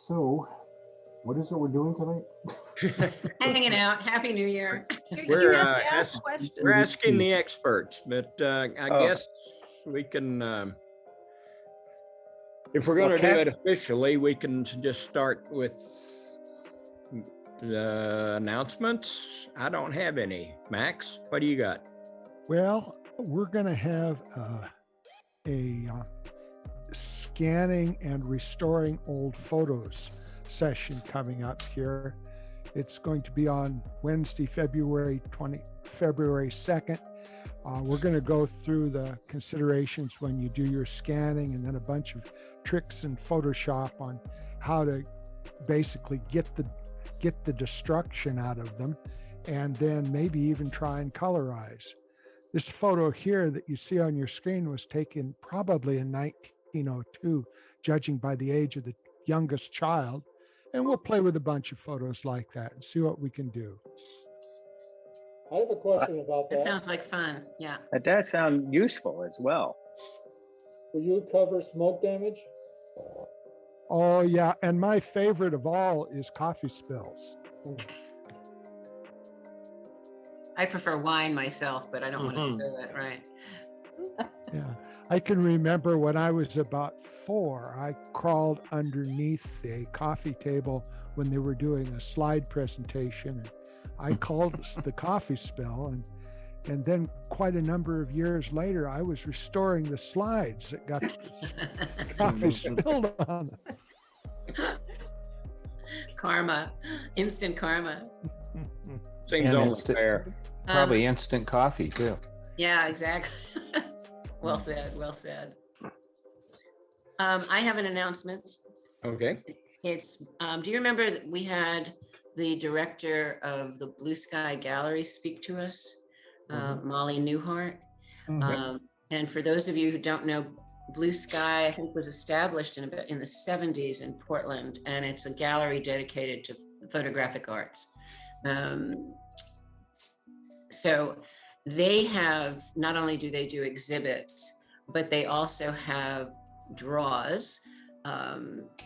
So, what is it we're doing tonight? Hanging out. Happy New Year. We're asking the experts, but I guess we can, if we're going to do it officially, we can just start with the announcements. I don't have any. Max, what do you got? Well, we're going to have a scanning and restoring old photos session coming up here. It's going to be on Wednesday, February 2nd. We're going to go through the considerations when you do your scanning, and then a bunch of tricks in Photoshop on how to basically get the destruction out of them, and then maybe even try and colorize. This photo here that you see on your screen was taken probably in 1902, judging by the age of the youngest child. And we'll play with a bunch of photos like that and see what we can do. I have a question about that. That sounds like fun. Yeah. That does sound useful as well. Will you cover smoke damage? Oh, yeah. And my favorite of all is coffee spills. I prefer wine myself, but I don't want to spill it, right? Yeah. I can remember when I was about 4, I crawled underneath a coffee table when they were doing a slide presentation. And I called the coffee spill. And then quite a number of years later, I was restoring the slides that got coffee spilled on them. Karma, instant karma. Seems only fair. Probably instant coffee too. Yeah, exactly. Well said. Well said. I have an announcement. Okay. It's, do you remember that we had the director of the Blue Sky Gallery speak to us, Molly Newhart? And for those of you who don't know, Blue Sky, I think, was established in the 70s in Portland, and it's a gallery dedicated to photographic arts. So they have, not only do they do exhibits, but they also have draws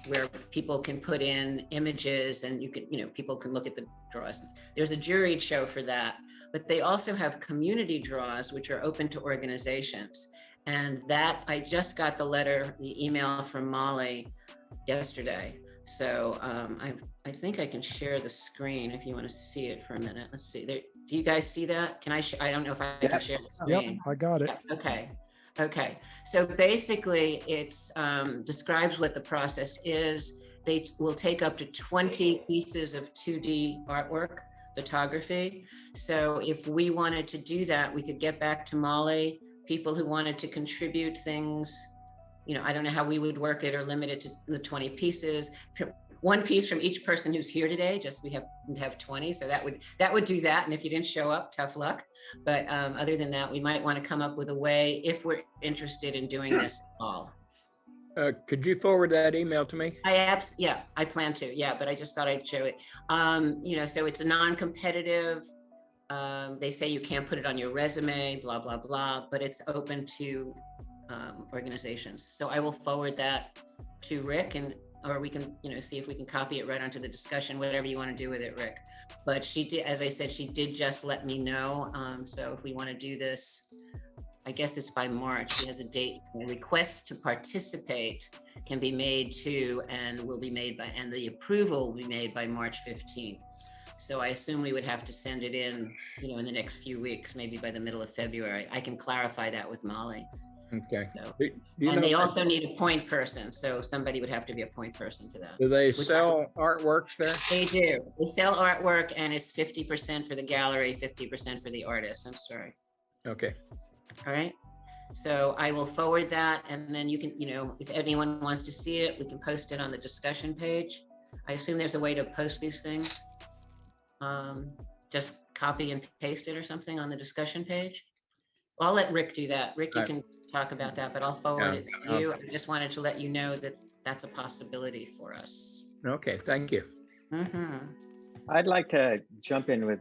where people can put in images, and people can look at the draws. There's a juried show for that, but they also have community draws, which are open to organizations. And that, I just got the email from Molly yesterday. So I think I can share the screen if you want to see it for a minute. Let's see there. Do you guys see that? Can I, I don't know if I can share the screen. Yep, I got it. Yeah, okay. So basically it's describes what the process is. They will take up to 20 pieces of 2D artwork, photography. So if we wanted to do that, we could get back to Molly, people who wanted to contribute things. I don't know how we would work it or limit it to the 20 pieces. One piece from each person who's here today, just we have 20. So that would do that. And if you didn't show up, tough luck. But other than that, we might want to come up with a way if we're interested in doing this all. Could you forward that email to me? Yeah, I plan to. Yeah, but I just thought I'd show it. So it's a non-competitive. They say you can't put it on your resume, blah, blah, blah, but it's open to organizations. So I will forward that to Rick, or we can, see if we can copy it right onto the discussion, whatever you want to do with it, Rick. But she did, as I said, she did just let me know. So if we want to do this, I guess it's by March. She has a date. Requests to participate can be made and will be made and the approval will be made by March 15th. So I assume we would have to send it in, in the next few weeks, maybe by the middle of February. I can clarify that with Molly. Okay. So, and they also need a point person. So somebody would have to be a point person for that. Do they sell artwork there? They do. They sell artwork, and it's 50% for the gallery, 50% for the artist. I'm sorry. Okay. All right. So I will forward that. And then you can, if anyone wants to see it, we can post it on the discussion page. I assume there's a way to post these things. Just copy and paste it or something on the discussion page. I'll let Rick do that. Rick, you can talk about that, but I'll forward it to you. I just wanted to let you know that that's a possibility for us. Okay, thank you. I'd like to jump in with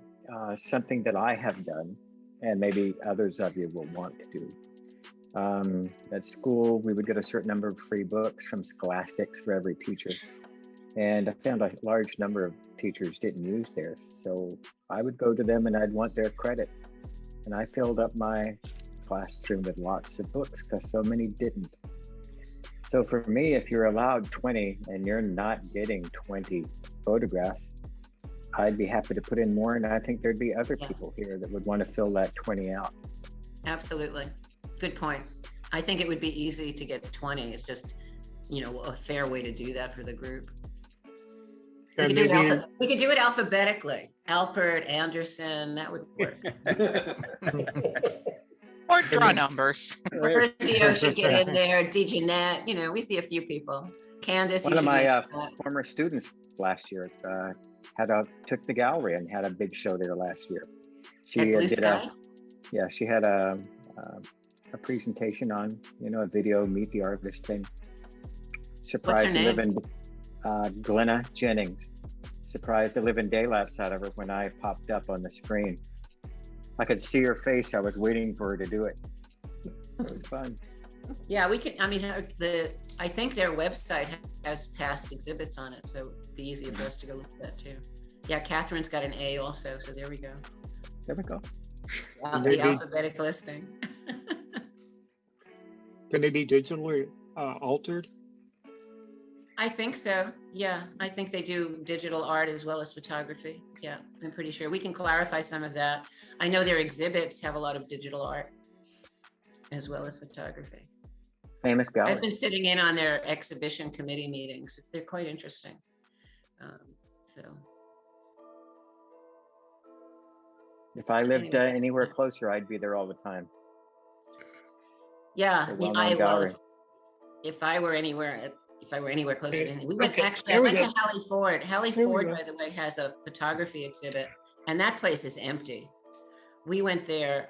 something that I have done, and maybe others of you will want to do. At school, we would get a certain number of free books from Scholastics for every teacher. And I found a large number of teachers didn't use theirs. So I would go to them and I'd want their credit. And I filled up my classroom with lots of books because so many didn't. So for me, if you're allowed 20 and you're not getting 20 photographs, I'd be happy to put in more. And I think there'd be other people here that would want to fill that 20 out. Absolutely. Good point. I think it would be easy to get 20. It's just, a fair way to do that for the group. We could do it alphabetically. Alpert, Anderson, that would work. Or draw numbers. Theo should get in there. DeJarnatt, we see a few people. Candace. One of my former students last year took the gallery and had a big show there last year. She she had a presentation on, a video, meet the artist thing. Surprised to live in Glenna Jennings. Surprised the living daylights out of her when I popped up on the screen. I could see her face. I was waiting for her to do it. It was fun. Yeah, we can. I think their website has past exhibits on it, so it'd be easy for us to go look at that too. Yeah, Kathryn's got an A also, so there we go. There we go. The alphabetic listing. Can they be digitally altered? I think so. Yeah, I think they do digital art as well as photography. Yeah, I'm pretty sure. We can clarify some of that. I know their exhibits have a lot of digital art as well as photography. Famous gallery. I've been sitting in on their exhibition committee meetings. They're quite interesting. If I lived anywhere closer, I'd be there all the time. Yeah, I will. If I were anywhere closer to anything. I went to Hallie Ford. Hallie Ford, by the way, has a photography exhibit, and that place is empty. We went there.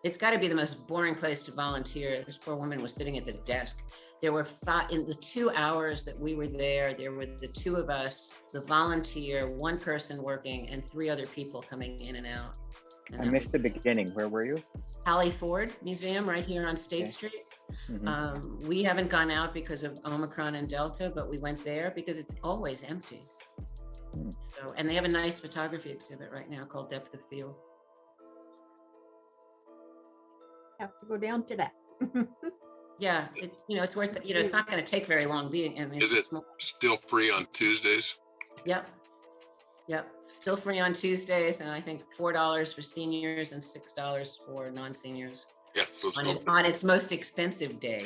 It's got to be the most boring place to volunteer. This poor woman was sitting at the desk. There were in the 2 hours that we were there were the two of us, the volunteer, one person working, and 3 other people coming in and out. And I missed the beginning. Where were you? Hallie Ford Museum right here on State Street. Mm-hmm. We haven't gone out because of Omicron and Delta, but we went there because it's always empty. So, and they have a nice photography exhibit right now called Depth of Field. Have to go down to that. Yeah, it's worth it. It's not going to take very long being. Is it still free on Tuesdays? Yep. Still free on Tuesdays, and I think $4 for seniors and $6 for non-seniors. Yes, so on its most expensive day.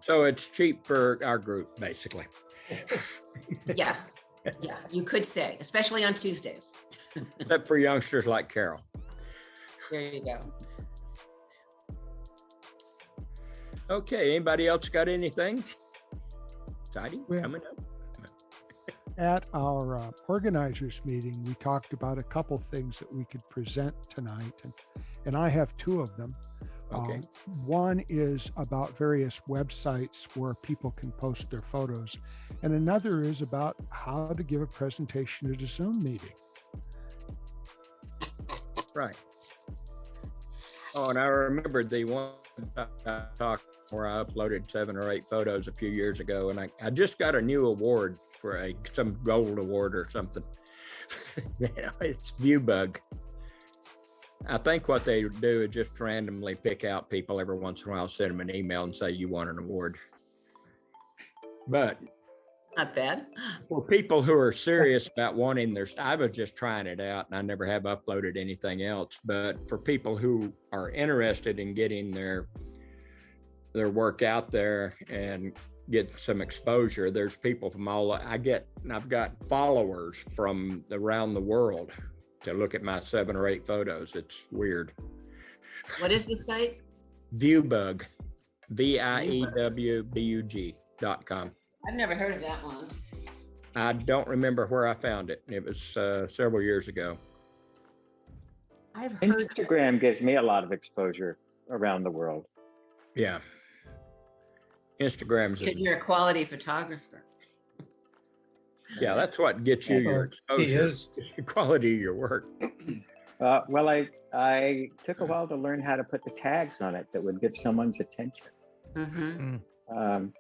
So it's cheap for our group, basically. Yeah, you could say, especially on Tuesdays. Except for youngsters like Carol. There you go. Okay, anybody else got anything exciting coming up? At our organizers meeting, we talked about a couple things that we could present tonight, and I have 2 of them. Okay. One is about various websites where people can post their photos, and another is about how to give a presentation at a Zoom meeting. Right. Oh, and I remembered the one talk where I uploaded 7 or 8 photos a few years ago, and I just got a new award for some gold award or something. It's ViewBug. I think what they do is just randomly pick out people every once in a while, send them an email and say you want an award. But not bad. For people who are serious about wanting I was just trying it out and I never have uploaded anything else. But for people who are interested in getting their work out there and get some exposure, there's people from I've got followers from around the world to look at my 7 or 8 photos. It's weird. What is the site? ViewBug, VIEWBUG.com. I've never heard of that one. I don't remember where I found it. It was several years ago. I've heard Instagram gives me a lot of exposure around the world. Yeah. Instagram's because you're a quality photographer. Yeah, that's what gets you your exposure. The quality of your work. Well, I took a while to learn how to put the tags on it that would get someone's attention. Mm-hmm.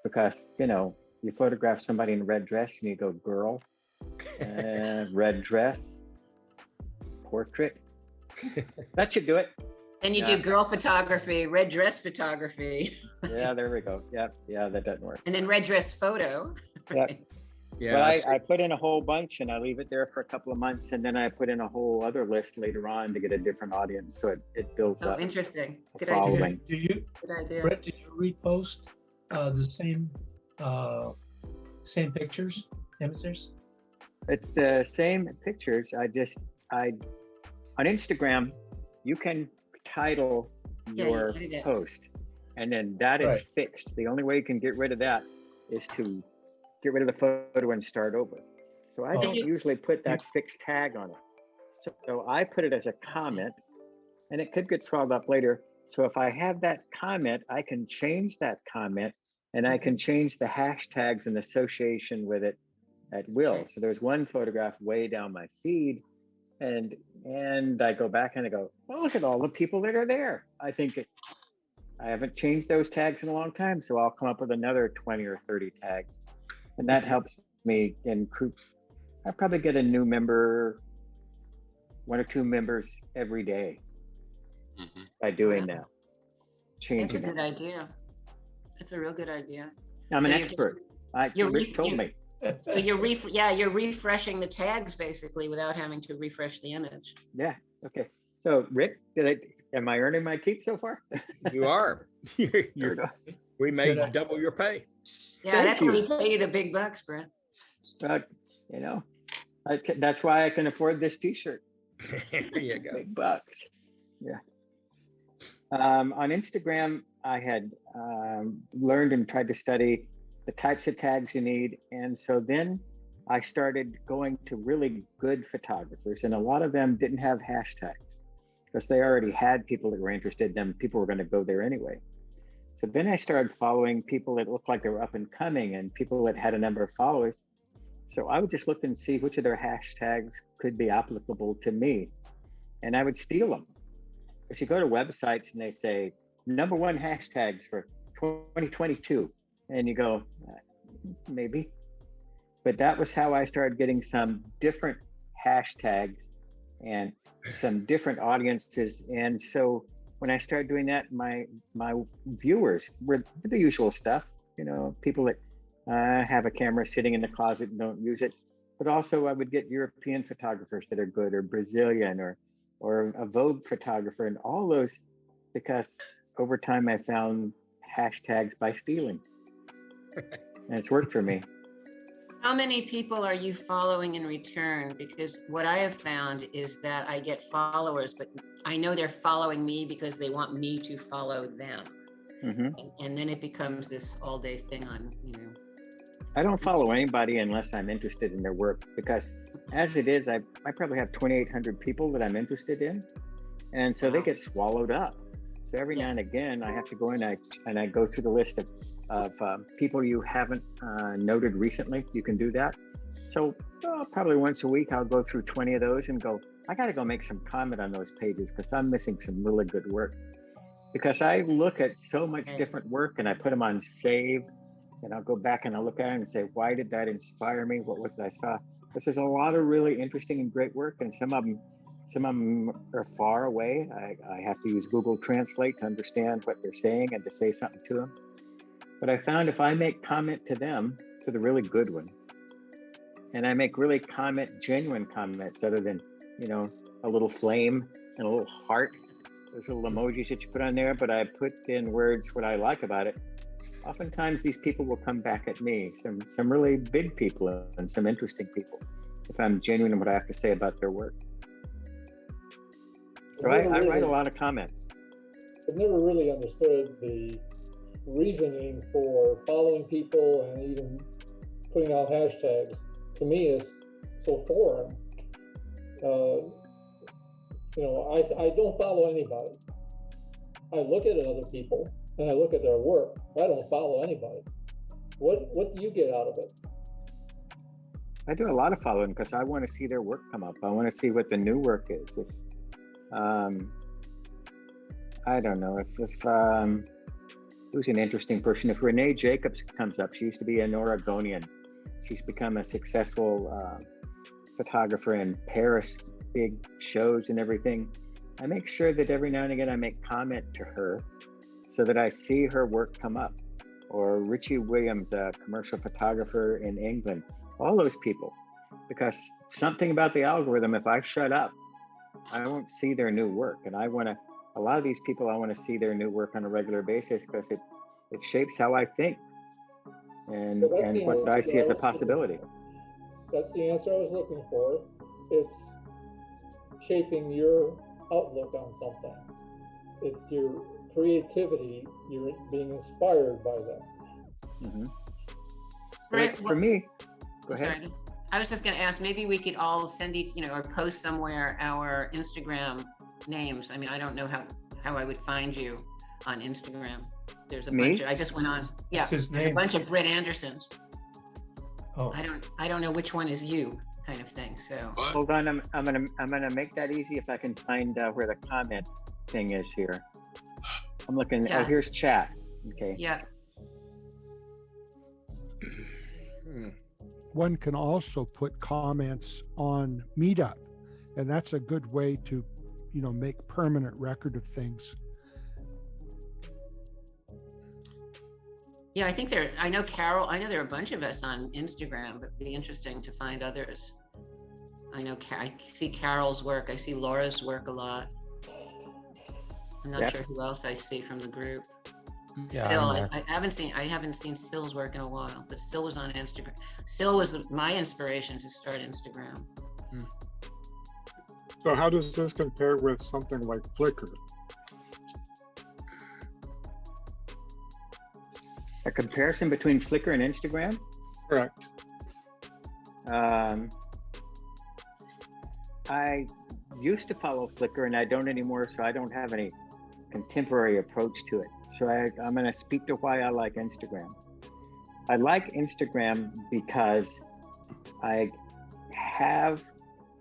Because, you know, you photograph somebody in a red dress and you go, girl, red dress, portrait. That should do it. Then you do girl photography, red dress photography. Yeah, there we go. Yep. Yeah, that doesn't work. And then red dress photo. Yep. Yeah. But I put in a whole bunch and I leave it there for a couple of months, and then I put in a whole other list later on to get a different audience. So it builds Oh, up interesting. a Good idea. following. Do you, Good idea. Brett, do you repost the same pictures, images? It's the same pictures. I on Instagram, you can title Yeah, you your edit it. post, and then that is Right. fixed. The only way you can get rid of that is to get rid of the photo and start over. So I Oh. don't usually put that fixed tag on it. So I put it as a comment, and it could get swallowed up later. So if I have that comment, I can change that comment, and I can change the hashtags in association with it at will. So there's one photograph way down my feed, and I go back and I go, oh, look at all the people that are there. I haven't changed those tags in a long time, so I'll come up with another 20 or 30 tags, and that helps me increase. I probably get a new member, 1 or 2 members every day Mhm. by doing Wow. that, That's a changing good it. idea. That's a real good idea. I'm So an you're just- expert. you're Rich told me. So you're refreshing the tags basically without having to refresh the image. Yeah. Okay. So Rick, am I earning my keep so far? You are. There we go. We may Good. double your pay. Yeah, Thank that's why you. we pay you the big bucks, Brett. But, you know, that's why I can afford this T-shirt. There you go. Big bucks. Yeah. On Instagram, I had learned and tried to study the types of tags you need. And so then I started going to really good photographers, and a lot of them didn't have hashtags because they already had people that were interested in them. People were going to go there anyway. So then I started following people that looked like they were up and coming and people that had a number of followers. So I would just look and see which of their hashtags could be applicable to me, and I would steal them. If you go to websites and they say #1 hashtags for 2022, and you go, maybe. But that was how I started getting some different hashtags and some different audiences. And so when I started doing that, my viewers were the usual stuff, you know, people that have a camera sitting in the closet and don't use it. But also I would get European photographers that are good, or Brazilian, or a Vogue photographer, and all those, because over time I found hashtags by stealing. And it's worked for me. How many people are you following in return? Because what I have found is that I get followers, but I know they're following me because they want me to follow them. Mhm. And then it becomes this all day thing on, I don't follow anybody unless I'm interested in their work, because as it is, I probably have 2,800 people that I'm interested in. And so they Wow. get swallowed up. So every now and again, I have to go in and I go through the list of people you haven't noted recently. You can do that. So probably once a week, I'll go through 20 of those and go, I got to go make some comment on those pages because I'm missing some really good work. Because I look at so much different work and I put them on save, and I'll go back and I'll look at it and say, why did that inspire me? What was it I saw? Because there's a lot of really interesting and great work, and some of them are far away. I have to use Google Translate to understand what they're saying and to say something to them. But I found if I make comment to them, to the really good ones, and I make really genuine comments other than, you know, a little flame and a little heart, those little emojis that you put on there, but I put in words what I like about it. Oftentimes these people will come back at me, some really big people and some interesting people, if I'm genuine in what I have to say about their work. So I write a lot of comments. I've never really understood the reasoning for following people and even putting out hashtags. To me, it's so foreign. You know, I don't follow anybody. I look at other people and I look at their work. I don't follow anybody. What do you get out of it? I do a lot of following because I want to see their work come up. I want to see what the new work is. I don't know if who's an interesting person. If Renee Jacobs comes up, she used to be an Oregonian. She's become a successful photographer in Paris, big shows and everything. I make sure that every now and again I make comment to her so that I see her work come up. Or Richie Williams, a commercial photographer in England, all those people. Because something about the algorithm, if I shut up, I won't see their new work. And I want to, a lot of these people, I want to see their new work on a regular basis because it shapes how I think and what I see as a possibility. That's the answer I was looking for. It's shaping your outlook on something. It's your creativity. You're being inspired by that. Mm-hmm. Britt, For me, go ahead. Sorry. I was just going to ask, maybe we could all send or post somewhere our Instagram names. I mean, I don't know how I would find you on Instagram. There's a bunch. I just went on. Yeah, What's his there's a name? bunch of Britt Andersons. Oh, I don't know which one is you, kind of thing. So What? Hold on, I'm gonna make that easy if I can find where the comment thing is here. I'm looking. Yeah. Oh, here's chat. Okay. yeah, One can also put comments on Meetup, and that's a good way to, make permanent record of things. yeah. I know Carol. I know there are a bunch of us on Instagram, but it'd be interesting to find others. I know I see Carol's work. I see Laura's work a lot. I'm not sure who else I see from the group. Yeah, Still, I'm I haven't seen Sill's work in a while, but Sill was on Instagram. Sill was my inspiration to start Instagram. So how does this compare with something like Flickr? A comparison between Flickr and Instagram? Correct. I used to follow Flickr and I don't anymore, so I don't have any contemporary approach to it. So I'm going to speak to why I like Instagram. I like Instagram because I have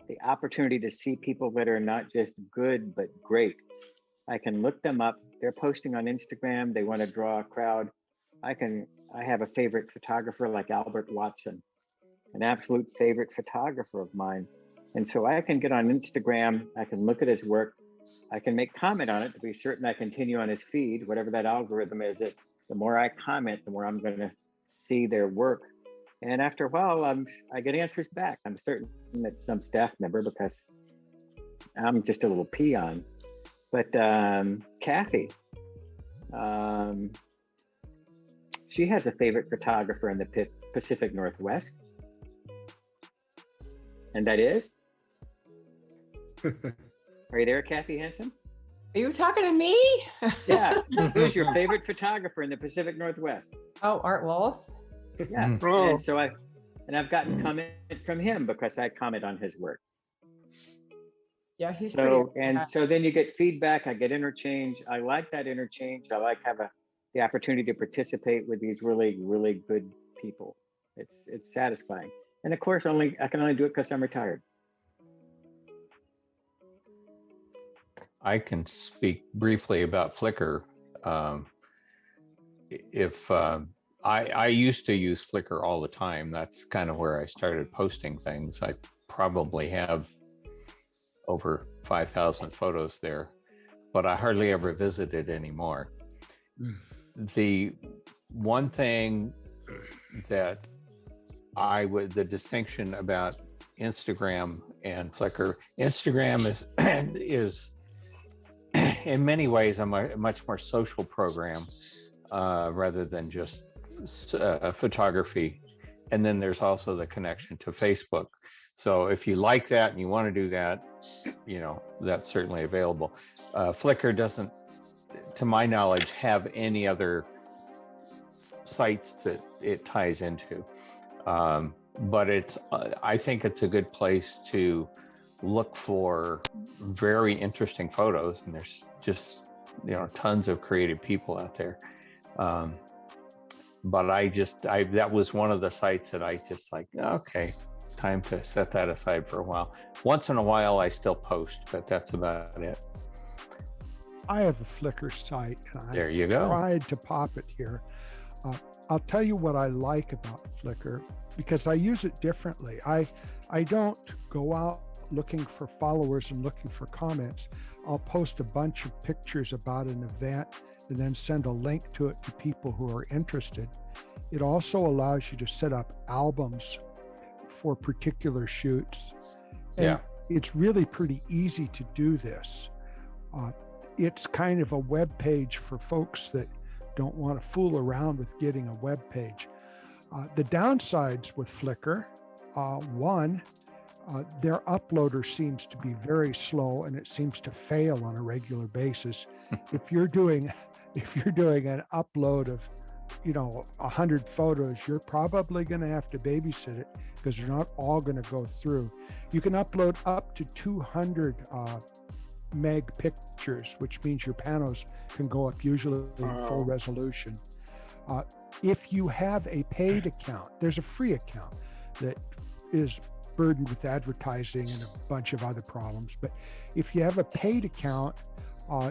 the opportunity to see people that are not just good, but great. I can look them up. They're posting on Instagram. They want to draw a crowd. I have a favorite photographer like Albert Watson, an absolute favorite photographer of mine. And so I can get on Instagram. I can look at his work. I can make comment on it to be certain I continue on his feed, whatever that algorithm is. The more I comment, the more I'm going to see their work. And after a while, I get answers back. I'm certain that some staff member, because I'm just a little peon. But Kathy, she has a favorite photographer in the Pacific Northwest. And that is? Are you there, Kathy Henson? Are you talking to me? Yeah. Who's your favorite photographer in the Pacific Northwest? Oh, Art Wolf. Yeah. Oh. And so I've gotten comment from him because I comment on his work. Yeah, he's So pretty. so then you get feedback. I get interchange. I like that interchange. I like the opportunity to participate with these really, really good people. It's satisfying. And of course, I can only do it because I'm retired. I can speak briefly about Flickr. I used to use Flickr all the time. That's kind of where I started posting things. I probably have over 5,000 photos there, but I hardly ever visit it anymore. The one thing that the distinction about Instagram and Flickr, Instagram is in many ways a much more social program rather than just photography. And then there's also the connection to Facebook. So if you like that and you want to do that, that's certainly available. Flickr doesn't, to my knowledge, have any other sites that it ties into. But I think it's a good place to look for very interesting photos, and there's just tons of creative people out there. But that was one of the sites that I just like, okay, time to set that aside for a while. Once in a while I still post, but that's about it. I have a Flickr site, and I There you go. tried to pop it here. I'll tell you what I like about Flickr, because I use it differently. I don't go out looking for followers and looking for comments. I'll post a bunch of pictures about an event and then send a link to it to people who are interested. It also allows you to set up albums for particular shoots. And Yeah. it's really pretty easy to do this. It's kind of a web page for folks that don't want to fool around with getting a web page. The downsides with Flickr, one, their uploader seems to be very slow and it seems to fail on a regular basis. If you're doing an upload of 100 photos, you're probably going to have to babysit it because they're not all going to go through. You can upload up to 200 meg pictures, which means your panos can go up usually in full resolution. If you have a paid account, there's a free account that is burdened with advertising and a bunch of other problems. But if you have a paid account,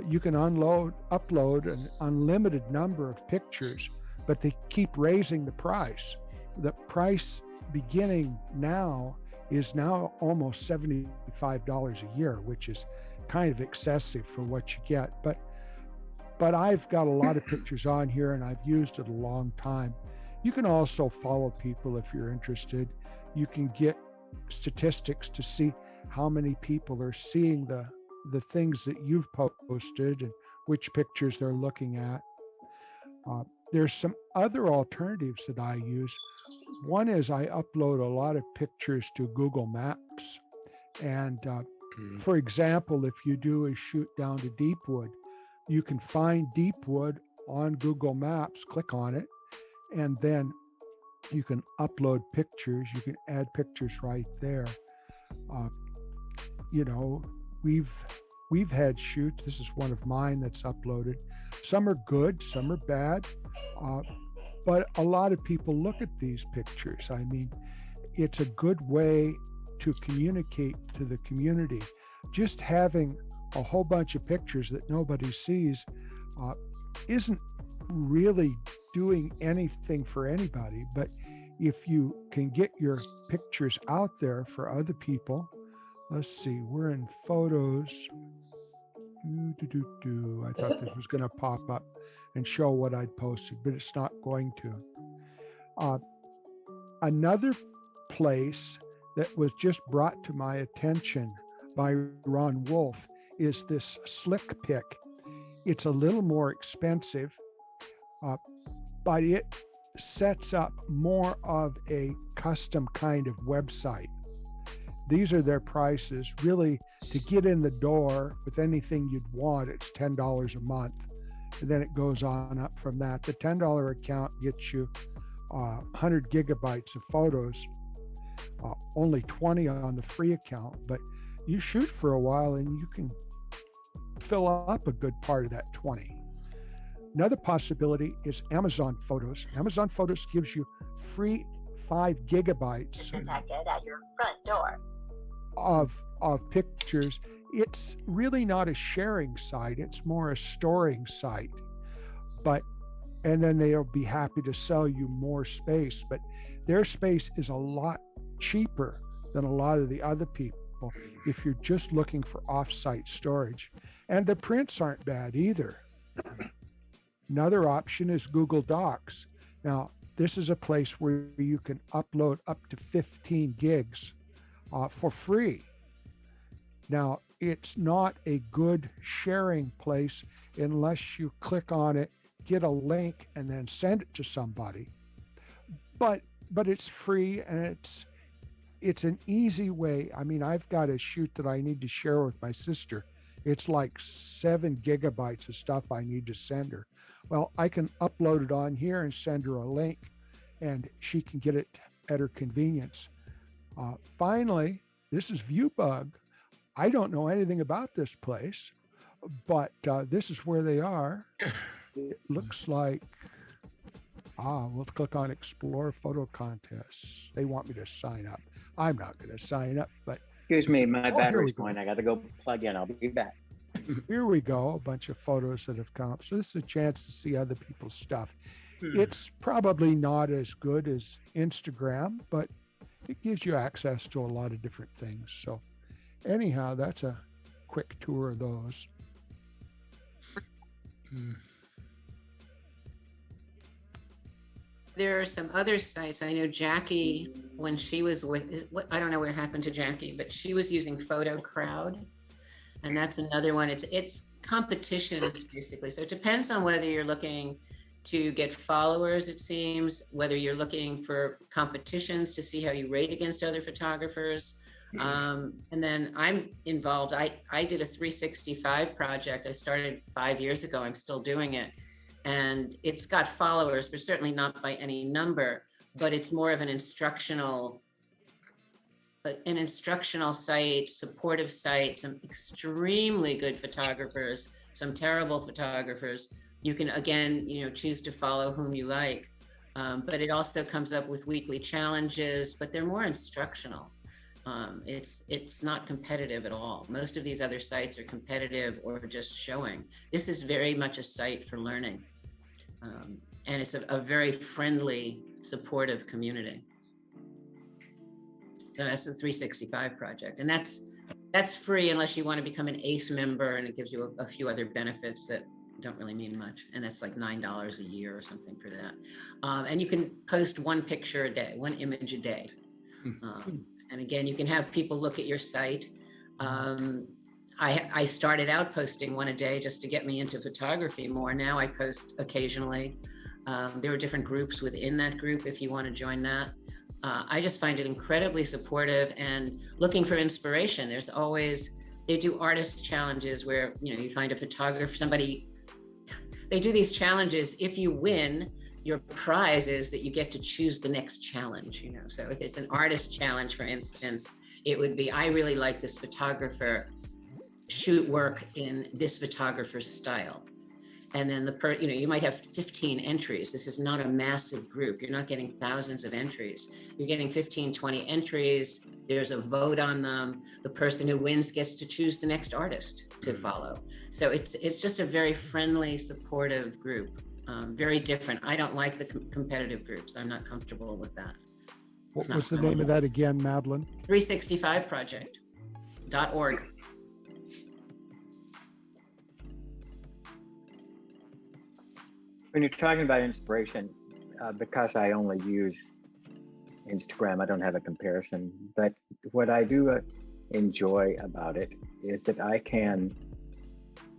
you can upload an unlimited number of pictures, but they keep raising the price. The price beginning now is now almost $75 a year, which is kind of excessive for what you get. But I've got a lot of pictures on here and I've used it a long time. You can also follow people if you're interested. You can get statistics to see how many people are seeing the things that you've posted and which pictures they're looking at. There's some other alternatives that I use. One is I upload a lot of pictures to Google Maps. And for example, if you do a shoot down to Deepwood, you can find Deepwood on Google Maps, click on it, and then you can upload pictures. You can add pictures right there. We've had shoots. This is one of mine that's uploaded. Some are good, some are bad, but a lot of people look at these pictures. I mean, it's a good way to communicate to the community. Just having a whole bunch of pictures that nobody sees isn't really doing anything for anybody. But if you can get your pictures out there for other people, let's see, we're in photos. I thought this was going to pop up and show what I'd posted, but it's not going to. Another place that was just brought to my attention by Ron Wolf is this Slick Pick. It's a little more expensive, but it sets up more of a custom kind of website. These are their prices. Really, to get in the door with anything you'd want, it's $10 a month. And then it goes on up from that. The $10 account gets you 100 gigabytes of photos, only 20 on the free account, but you shoot for a while and you can fill up a good part of that 20. Another possibility is Amazon Photos. Amazon Photos gives you free 5 gigabytes at your front door of pictures. It's really not a sharing site, it's more a storing site. And then they'll be happy to sell you more space, but their space is a lot cheaper than a lot of the other people if you're just looking for off-site storage. And the prints aren't bad either. Another option is Google Docs. Now, this is a place where you can upload up to 15 gigs for free. Now, it's not a good sharing place unless you click on it, get a link, and then send it to somebody. But it's free and it's an easy way. I mean, I've got a shoot that I need to share with my sister. It's like 7 gigabytes of stuff I need to send her. Well, I can upload it on here and send her a link, and she can get it at her convenience. Finally, this is ViewBug. I don't know anything about this place, but this is where they are. It looks like, we'll click on Explore Photo Contests. They want me to sign up. I'm not going to sign up, but. Excuse me, my here battery's we go. going. I got to go plug in. I'll be back. Here we go, a bunch of photos that have come up. So this is a chance to see other people's stuff. It's probably not as good as Instagram, but it gives you access to a lot of different things. So anyhow, that's a quick tour of those. There are some other sites. I know Jackie, when she was with, I don't know what happened to Jackie, but she was using Photo Crowd. And that's another one. It's competitions basically. So it depends on whether you're looking to get followers, it seems, whether you're looking for competitions to see how you rate against other photographers. And then I'm involved. I did a 365 project. I started 5 years ago. I'm still doing it. And it's got followers, but certainly not by any number, but it's more of an instructional site, supportive site, some extremely good photographers, some terrible photographers. You can, again, choose to follow whom you like. But it also comes up with weekly challenges, but they're more instructional. It's not competitive at all. Most of these other sites are competitive or just showing. This is very much a site for learning. And it's a very friendly, supportive community. So that's the 365 project. And that's free unless you want to become an ACE member, and it gives you a few other benefits that don't really mean much. And that's like $9 a year or something for that. And you can post one picture a day, one image a day. And again, you can have people look at your site. I started out posting one a day just to get me into photography more. Now I post occasionally. There are different groups within that group if you want to join that. I just find it incredibly supportive and looking for inspiration. There's always, they do artist challenges where, you find a photographer, they do these challenges. If you win, your prize is that you get to choose the next challenge, So if it's an artist challenge, for instance, it would be, I really like this photographer, shoot work in this photographer's style. And then you might have 15 entries. This is not a massive group. You're not getting thousands of entries. You're getting 15, 20 entries. There's a vote on them. The person who wins gets to choose the next artist to follow. So it's just a very friendly, supportive group. Very different. I don't like the competitive groups. I'm not comfortable with that. What was the name of that again, Madeline? 365project.org. When you're talking about inspiration, because I only use Instagram, I don't have a comparison, but what I do enjoy about it is that I can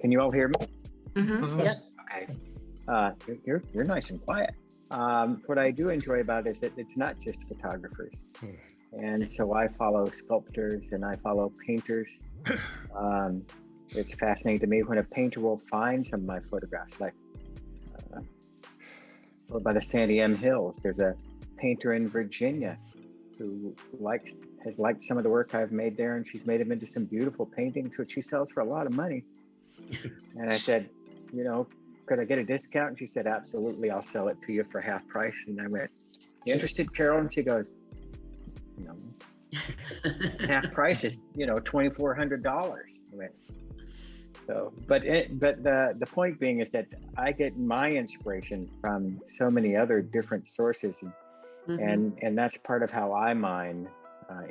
you all hear me? Yep. Okay. You're nice and quiet. What I do enjoy about it is that it's not just photographers. And so I follow sculptors and I follow painters. It's fascinating to me when a painter will find some of my photographs, like by the Sandy M Hills. There's a painter in Virginia who has liked some of the work I've made there, and she's made them into some beautiful paintings, which she sells for a lot of money. And I said, could I get a discount? And she said, absolutely, I'll sell it to you for half price. And I went, you interested, Carol? And she goes, no. Half price is, $2,400. I went, so, but the point being is that I get my inspiration from so many other different sources, and that's part of how I mine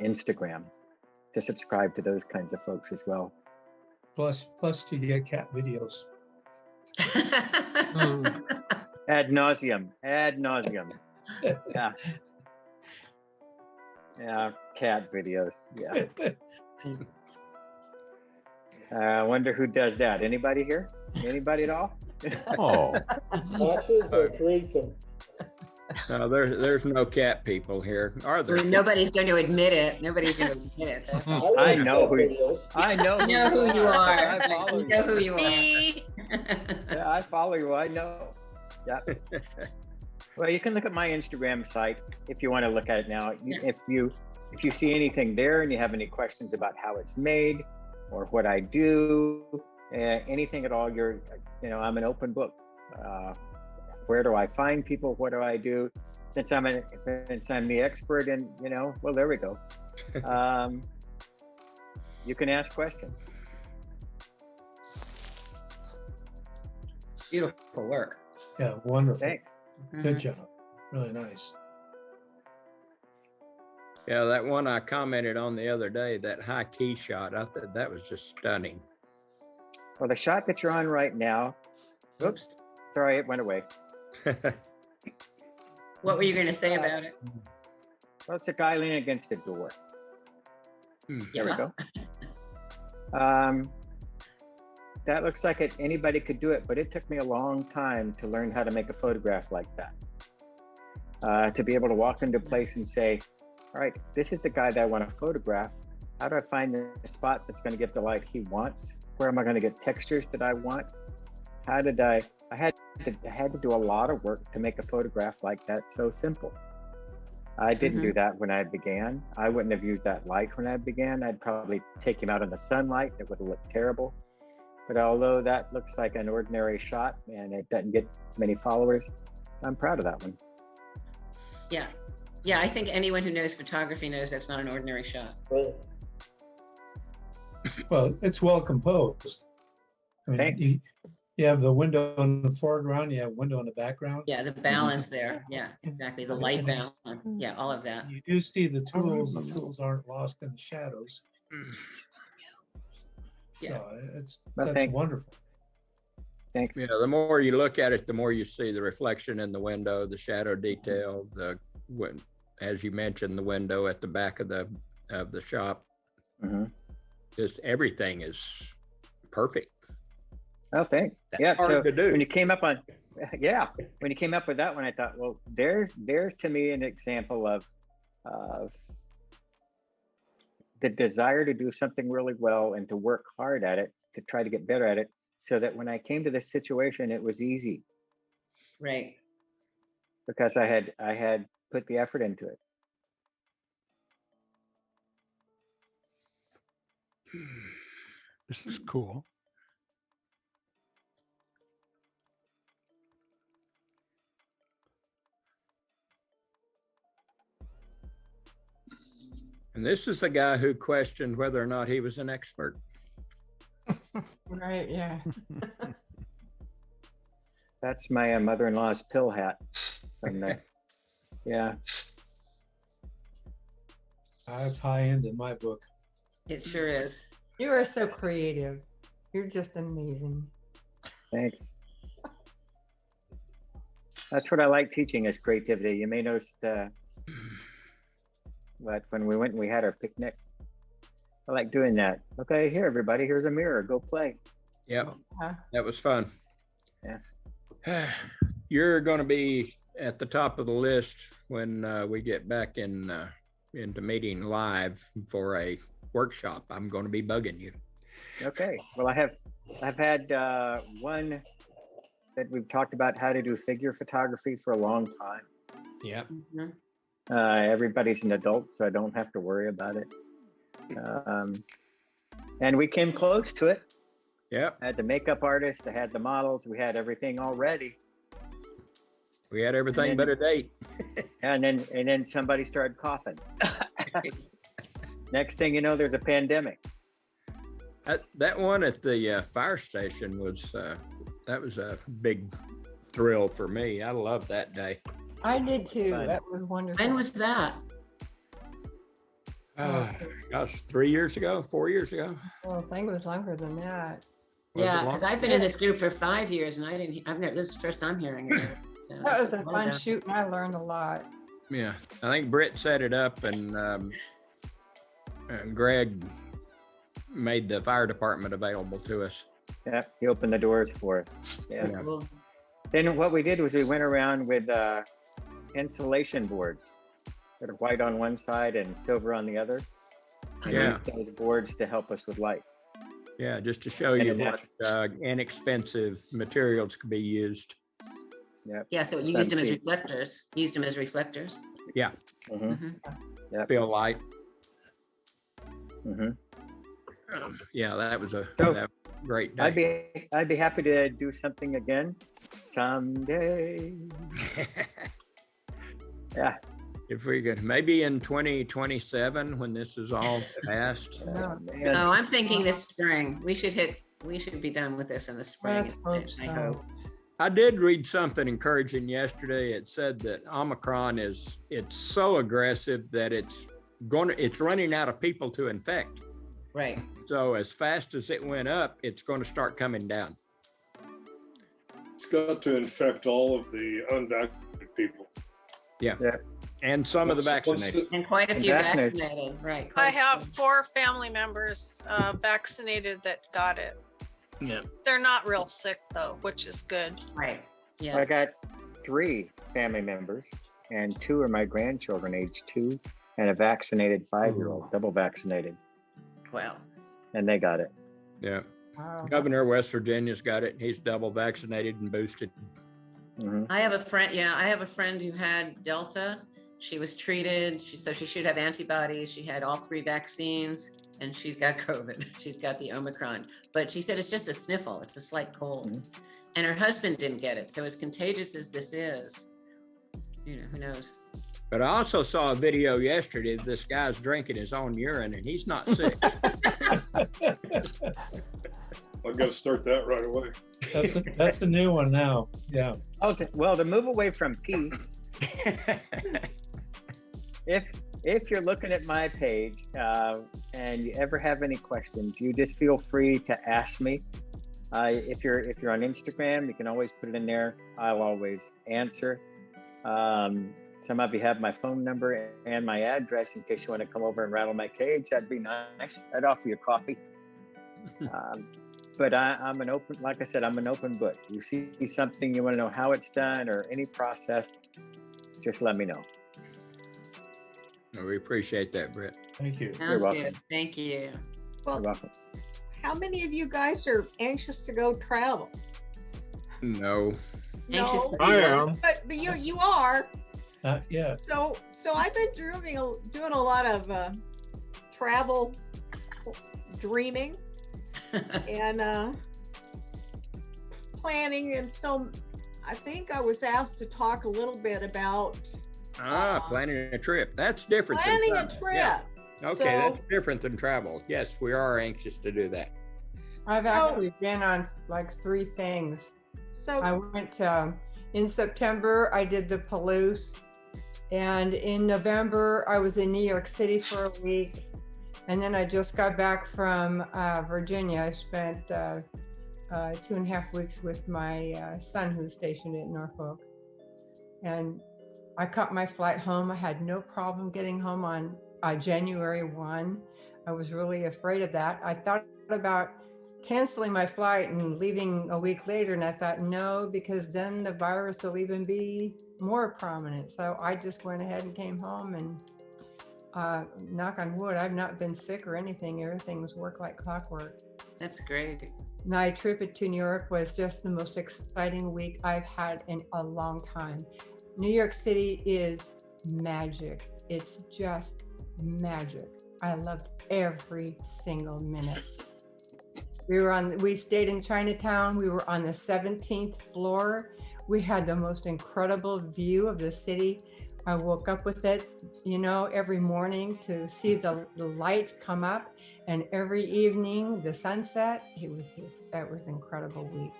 Instagram, to subscribe to those kinds of folks as well. Plus you get cat videos. Ad nauseum. Yeah, cat videos. Yeah. I wonder who does that. Anybody here? Anybody at all? Oh. Watches or creates them? No, there's no cat people here, are there? Nobody's going to admit it. That's all. I know who you are. You know who you are. Yeah, I follow you. I know. Yeah. Well, you can look at my Instagram site if you want to look at it now. If you see anything there and you have any questions about how it's made or what I do, anything at all, I'm an open book. Where do I find people? What do I do? Since I'm the expert in, well, there we go. You can ask questions. Beautiful work. Yeah, wonderful. Thanks. Good job. Really nice. Yeah, that one I commented on the other day, that high key shot, I thought that was just stunning. Well, the shot that you're on right now, oops, sorry, it went away. What were you going to say about it? Well, it's a guy leaning against a door. There we Yeah. go. That looks like anybody could do it, but it took me a long time to learn how to make a photograph like that. To be able to walk into a place and say, all right, this is the guy that I want to photograph. How do I find the spot that's going to get the light he wants? Where am I going to get textures that I want? How did I had to do a lot of work to make a photograph like that so simple. I didn't do that when I began. I wouldn't have used that light when I began. I'd probably take him out in the sunlight. It would have looked terrible. But although that looks like an ordinary shot and it doesn't get many followers, I'm proud of that one. Yeah. Yeah, I think anyone who knows photography knows that's not an ordinary shot. Right. Well, it's well composed. I mean, Thanks. you have the window in the foreground, you have a window in the background. Yeah, the balance there. Yeah, exactly. The light balance. Yeah, all of that. You do see the tools. The tools aren't lost in the shadows. Yeah. So Well, that's thanks. wonderful. Thanks. You know, the more you look at it, the more you see the reflection in the window, the shadow detail, as you mentioned, the window at the back of the shop. Just everything is perfect. Oh, thanks. That's Yeah. hard So to do. when you came up on, when you came up with that one, I thought, well, there's to me an example of the desire to do something really well and to work hard at it, to try to get better at it, so that when I came to this situation, it was easy Right. because I had put the effort into it. This is cool. And this is the guy who questioned whether or not he was an expert. Right, yeah. That's my mother-in-law's pill hat from the, yeah. That's high end in my book. It sure is. You are so creative. You're just amazing. Thanks. That's what I like teaching is creativity. You may notice but when we went and we had our picnic, I like doing that. Okay, here everybody, here's a mirror, go play. Yep, Huh? that was fun. Yeah. You're going to be at the top of the list when we get back into meeting live for a workshop. I'm going to be bugging you. Okay, well I've had one that we've talked about how to do figure photography for a long time. Yep. Everybody's an adult, so I don't have to worry about it. And we came close to it. Yep. I had the makeup artist, I had the models, we had everything all ready. We had everything but a date. And then somebody started coughing. Next thing you know, there's a pandemic. That one at the fire station was that was a big thrill for me. I loved that day. I did too. Fun. That was wonderful. When was that? Gosh, 3 years ago, 4 years ago. Well, I think it was longer than that. Was it Yeah, long? because I've been in this group for 5 years and I've never, this is the first time hearing it. So That was it's a well fun done. shoot and I learned a lot. Yeah, I think Britt set it up and Greg made the fire department available to us. Yeah, he opened the doors for us. Yeah. Yeah. Cool. Then what we did was we went around with insulation boards that are white on one side and silver on the other. And Yeah. we used those boards to help us with light. Yeah, just to show And you it what inexpensive materials could be used. Yeah, so you used them as reflectors. Used them as reflectors. Yeah, Mhm. feel light. Mm-hmm. Yeah, that was a So, great day. I'd be happy to do something again someday. Yeah. If we could, maybe in 2027, when this is all passed. Yeah. Man. Oh, I'm thinking this spring. We should be done with this in the spring. Let's hope I so. hope. I did read something encouraging yesterday. It said that Omicron it's so aggressive that it's running out of people to infect. Right. So as fast as it went up, it's going to start coming down. It's got to infect all of the unvaccinated people. Yeah. And some of the vaccinated. And quite a few vaccinated, right. I have 4 family members vaccinated that got it. Yeah. They're not real sick though, which is good. Right. Yeah. I got 3 family members, and 2 are my grandchildren, age 2, and a vaccinated 5-year-old, double vaccinated. Wow. And they got it. Yeah. Wow. Governor of West Virginia's got it. He's double vaccinated and boosted. I have a friend. Yeah, I have a friend who had Delta. She was treated. So she should have antibodies. She had all 3 vaccines, and she's got COVID. She's got the Omicron. But she said it's just a sniffle. It's a slight cold. And her husband didn't get it. So as contagious as this is, who knows? But I also saw a video yesterday. This guy's drinking his own urine, and he's not sick. I've got to start that right away. That's the new one now. Yeah. Okay. Well, to move away from pee, if you're looking at my page and you ever have any questions, you just feel free to ask me. If you're on Instagram, you can always put it in there. I'll always answer. Some of you have my phone number and my address in case you want to come over and rattle my cage. That'd be nice. I'd offer you coffee. But I'm an open, like I said, I'm an open book. You see something, you want to know how it's done or any process, just let me know. We appreciate that, Britt. Thank you. Sounds good. Thank you. Well, You're welcome. how many of you guys are anxious to go travel? No. Anxious to I am. But you are. Yeah. So I've been doing a lot of travel dreaming and planning, and so I think I was asked to talk a little bit about Planning a trip. That's different. planning than a travel. trip. Yeah. Okay, So- that's different than travel. Yes, we are anxious to do that. I've actually been on like 3 things. So I went in September, I did the Palouse. And in November, I was in New York City for a week. And then I just got back from Virginia. I spent 2.5 weeks with my son who's stationed at Norfolk. And I caught my flight home. I had no problem getting home on January 1. I was really afraid of that. I thought about canceling my flight and leaving a week later, and I thought no, because then the virus will even be more prominent. So I just went ahead and came home, and knock on wood, I've not been sick or anything. Everything's worked like clockwork. That's great. My trip to New York was just the most exciting week I've had in a long time. New York City is magic. It's just magic. I loved every single minute. We stayed in Chinatown. We were on the 17th floor. We had the most incredible view of the city. I woke up with it, every morning to see the light come up, and every evening the sunset. That was an incredible week.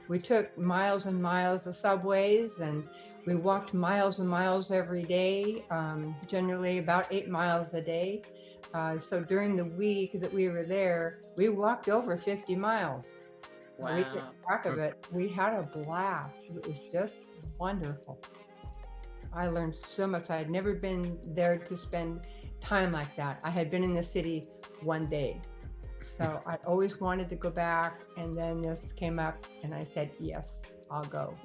We took miles and miles of subways, and we walked miles and miles every day, generally about 8 miles a day. So during the week that we were there, we walked over 50 miles. Wow. We kept track of it. We had a blast. It was just wonderful. I learned so much. I had never been there to spend time like that. I had been in the city 1 day. So I always wanted to go back, and then this came up and I said, yes, I'll go.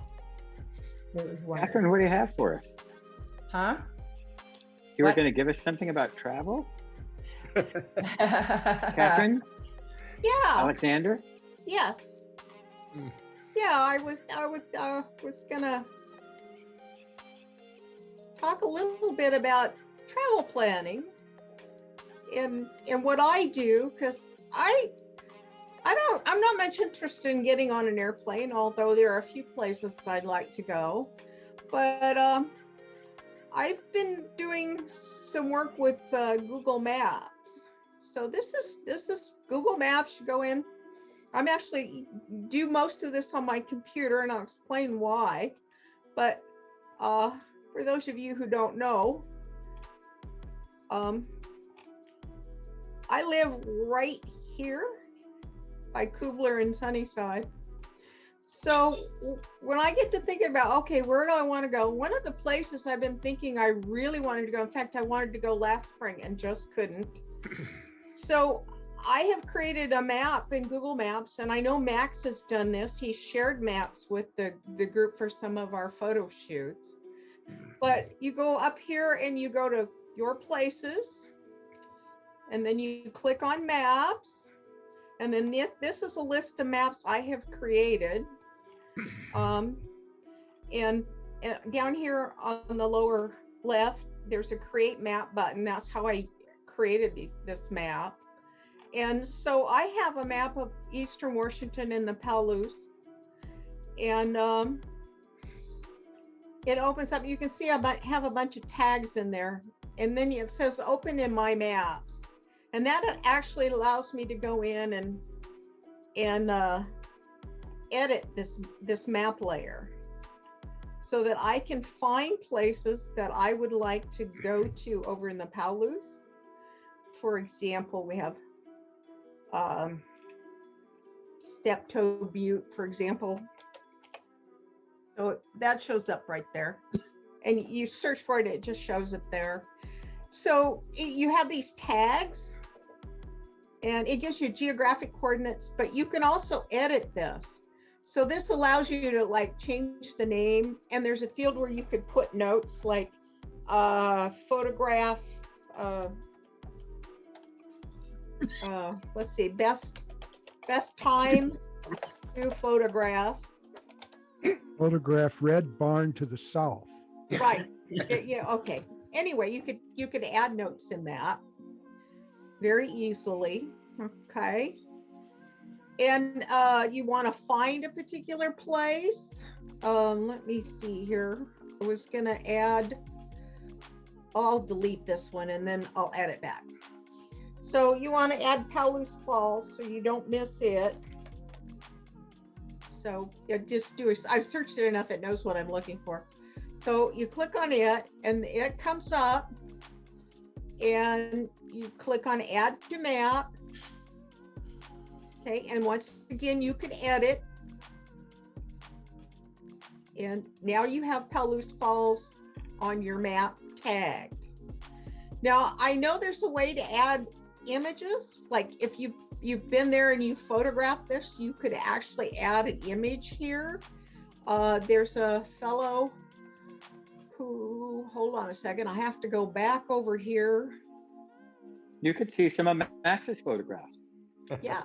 It was wonderful. Kathryn, what do you have for us? Huh? You were What? going to give us something about travel? Kathryn yeah, Alexander? yes, yeah. I was gonna talk a little bit about travel planning and what I do, because I'm not much interested in getting on an airplane, although there are a few places I'd like to go. But I've been doing some work with Google Maps. So this is Google Maps. You go in I'm actually do most of this on my computer, and I'll explain why. But for those of you who don't know, I live right here by Kubler and Sunnyside. So when I get to thinking about, okay, where do I want to go? One of the places I've been thinking I really wanted to go, in fact, I wanted to go last spring and just couldn't. So I have created a map in Google Maps, and I know Max has done this. He shared maps with the group for some of our photo shoots. But you go up here and you go to your places, and then you click on maps. And then this is a list of maps I have created. And down here on the lower left, there's a create map button. That's how I created this map. And so I have a map of Eastern Washington and the Palouse. And it opens up. You can see I have a bunch of tags in there. And then it says open in my maps. And that actually allows me to go in and edit this map layer so that I can find places that I would like to go to over in the Palouse. For example, we have Steptoe Butte, for example. So that shows up right there. And you search for it, it just shows it there. So you have these tags, and it gives you geographic coordinates, but you can also edit this. So this allows you to like change the name, and there's a field where you could put notes like photograph, let's see, best time to photograph. Photograph Red Barn to the south. Right. Yeah, okay. Anyway, you could add notes in that very easily. Okay. And you want to find a particular place. Let me see here. I was gonna add, I'll delete this one and then I'll add it back. So you want to add Palouse Falls so you don't miss it. So just do it. I've searched it enough, it knows what I'm looking for. So you click on it and it comes up, and you click on add to map. Okay, and once again, you can edit. And now you have Palouse Falls on your map tagged. Now, I know there's a way to add images. Like if you've been there and you photographed this, you could actually add an image here. There's a fellow who, hold on a second, I have to go back over here. You could see some of Max's photographs. Yeah,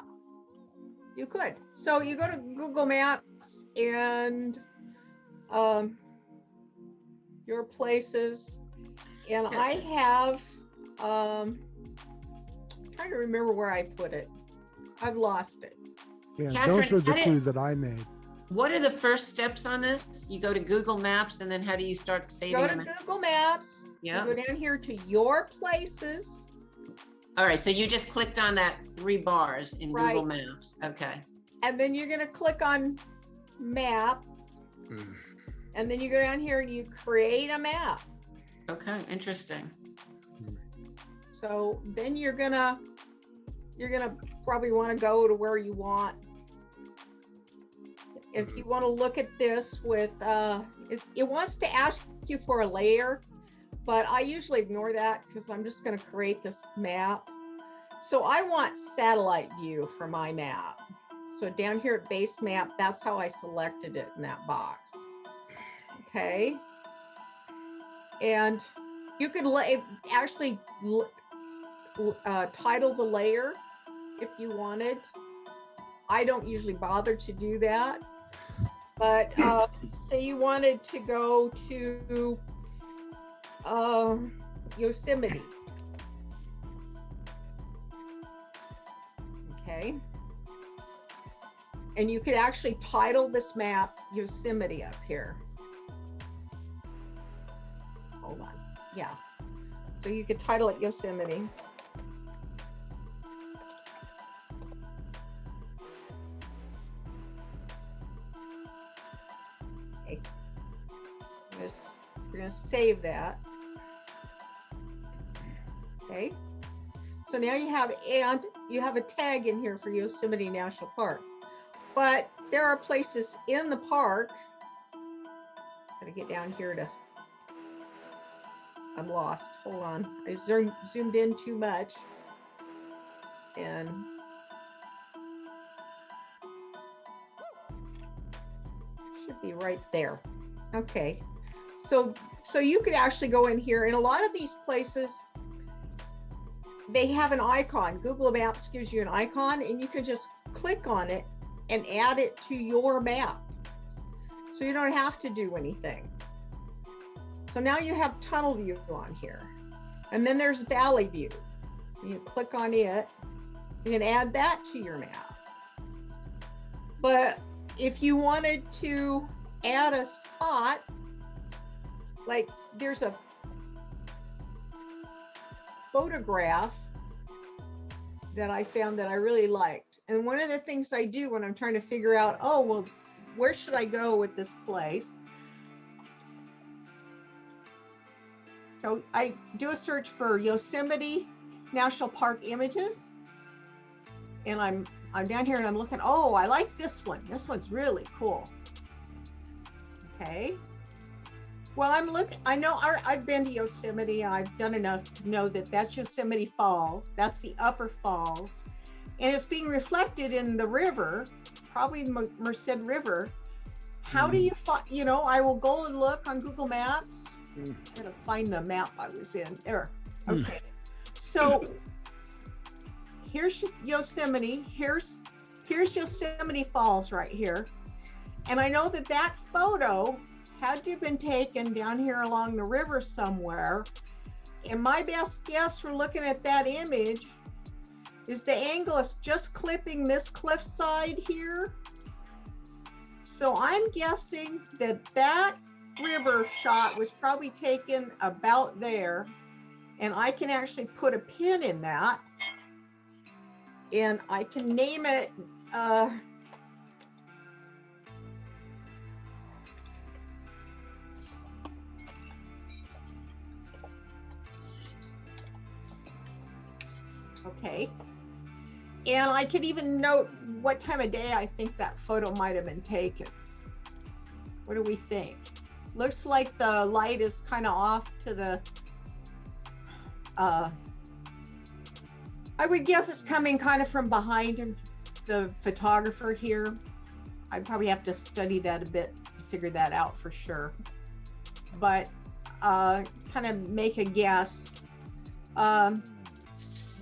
you could. So you go to Google Maps and your places, and I have trying to remember where I put it. I've lost it. Yeah, Kathryn, those are the two that I made. What are the first steps on this? You go to Google Maps, and then how do you start saving Go to them? Google Maps. Yeah. You go down here to your places. All right, so you just clicked on that 3 bars in Right. Google Maps. Okay. And then you're going to click on maps. And then you go down here and you create a map. Okay, interesting. So then you're gonna probably want to go to where you want. If you want to look at this with, it wants to ask you for a layer, but I usually ignore that because I'm just going to create this map. So I want satellite view for my map. So down here at base map, that's how I selected it in that box. Okay. And you could actually title the layer if you wanted. I don't usually bother to do that. But say you wanted to go to Yosemite. Okay. And you could actually title this map Yosemite up here. Hold on. Yeah. So you could title it Yosemite. Okay. We're gonna save that. Okay. So now you have a tag in here for Yosemite National Park, but there are places in the park. Gotta get down here to. I'm lost. Hold on. I zoomed in too much, and should be right there. Okay. So you could actually go in here, and a lot of these places, they have an icon. Google Maps gives you an icon, and you can just click on it and add it to your map. So you don't have to do anything. So now you have tunnel view on here. And then there's valley view. You click on it, you can add that to your map. But if you wanted to add a spot, like there's a photograph that I found that I really liked. And one of the things I do when I'm trying to figure out, oh, well, where should I go with this place? So I do a search for Yosemite National Park images. And I'm down here and I'm looking, oh, I like this one. This one's really cool. Okay. Well, I know I've been to Yosemite. I've done enough to know that that's Yosemite Falls. That's the upper falls. And it's being reflected in the river, probably the Merced River. How do you find, I will go and look on Google Maps. I'm gonna find the map I was in there. Okay. So here's Yosemite. Here's Yosemite Falls right here. And I know that photo had to have been taken down here along the river somewhere. And my best guess for looking at that image is the angle is just clipping this cliffside here. So I'm guessing that river shot was probably taken about there. And I can actually put a pin in that. And I can name it, okay. And I could even note what time of day I think that photo might have been taken. What do we think? Looks like the light is kind of off to the, I would guess it's coming kind of from behind the photographer here. I'd probably have to study that a bit to figure that out for sure. But kind of make a guess.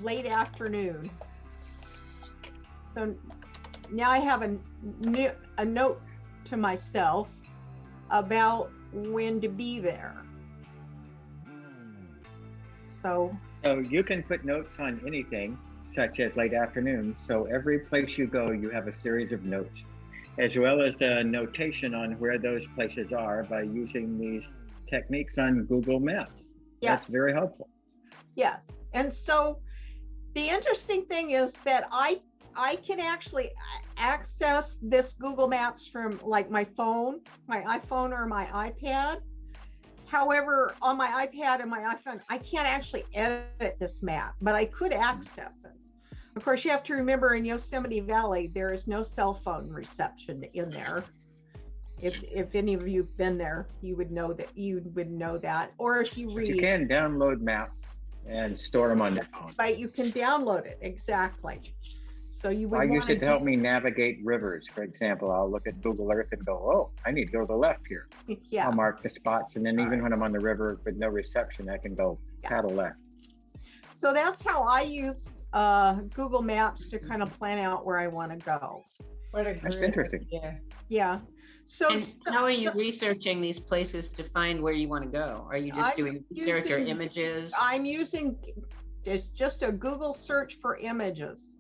Late afternoon. So now I have a note to myself about when to be there. So you can put notes on anything, such as late afternoon. So every place you go, you have a series of notes, as well as the notation on where those places are by using these techniques on Google Maps. Yes. That's very helpful. Yes. And so the interesting thing is that I can actually access this Google Maps from like my phone, my iPhone or my iPad. However, on my iPad and my iPhone, I can't actually edit this map, but I could access it. Of course, you have to remember in Yosemite Valley, there is no cell phone reception in there. If any of you've been there, you would know that. Or if you read. But you can download maps and store them on your phone. But you can download it, exactly. So you would I use it to help me navigate rivers. For example, I'll look at Google Earth and go, oh, I need to go to the left here. Yeah. I'll mark the spots. And then even when I'm on the river with no reception, I can go paddle left. So that's how I use Google Maps to kind of plan out where I want to go. That's interesting. Yeah. So how are you researching these places to find where you want to go? Are you just doing research or images? I'm using it's just a Google search for images.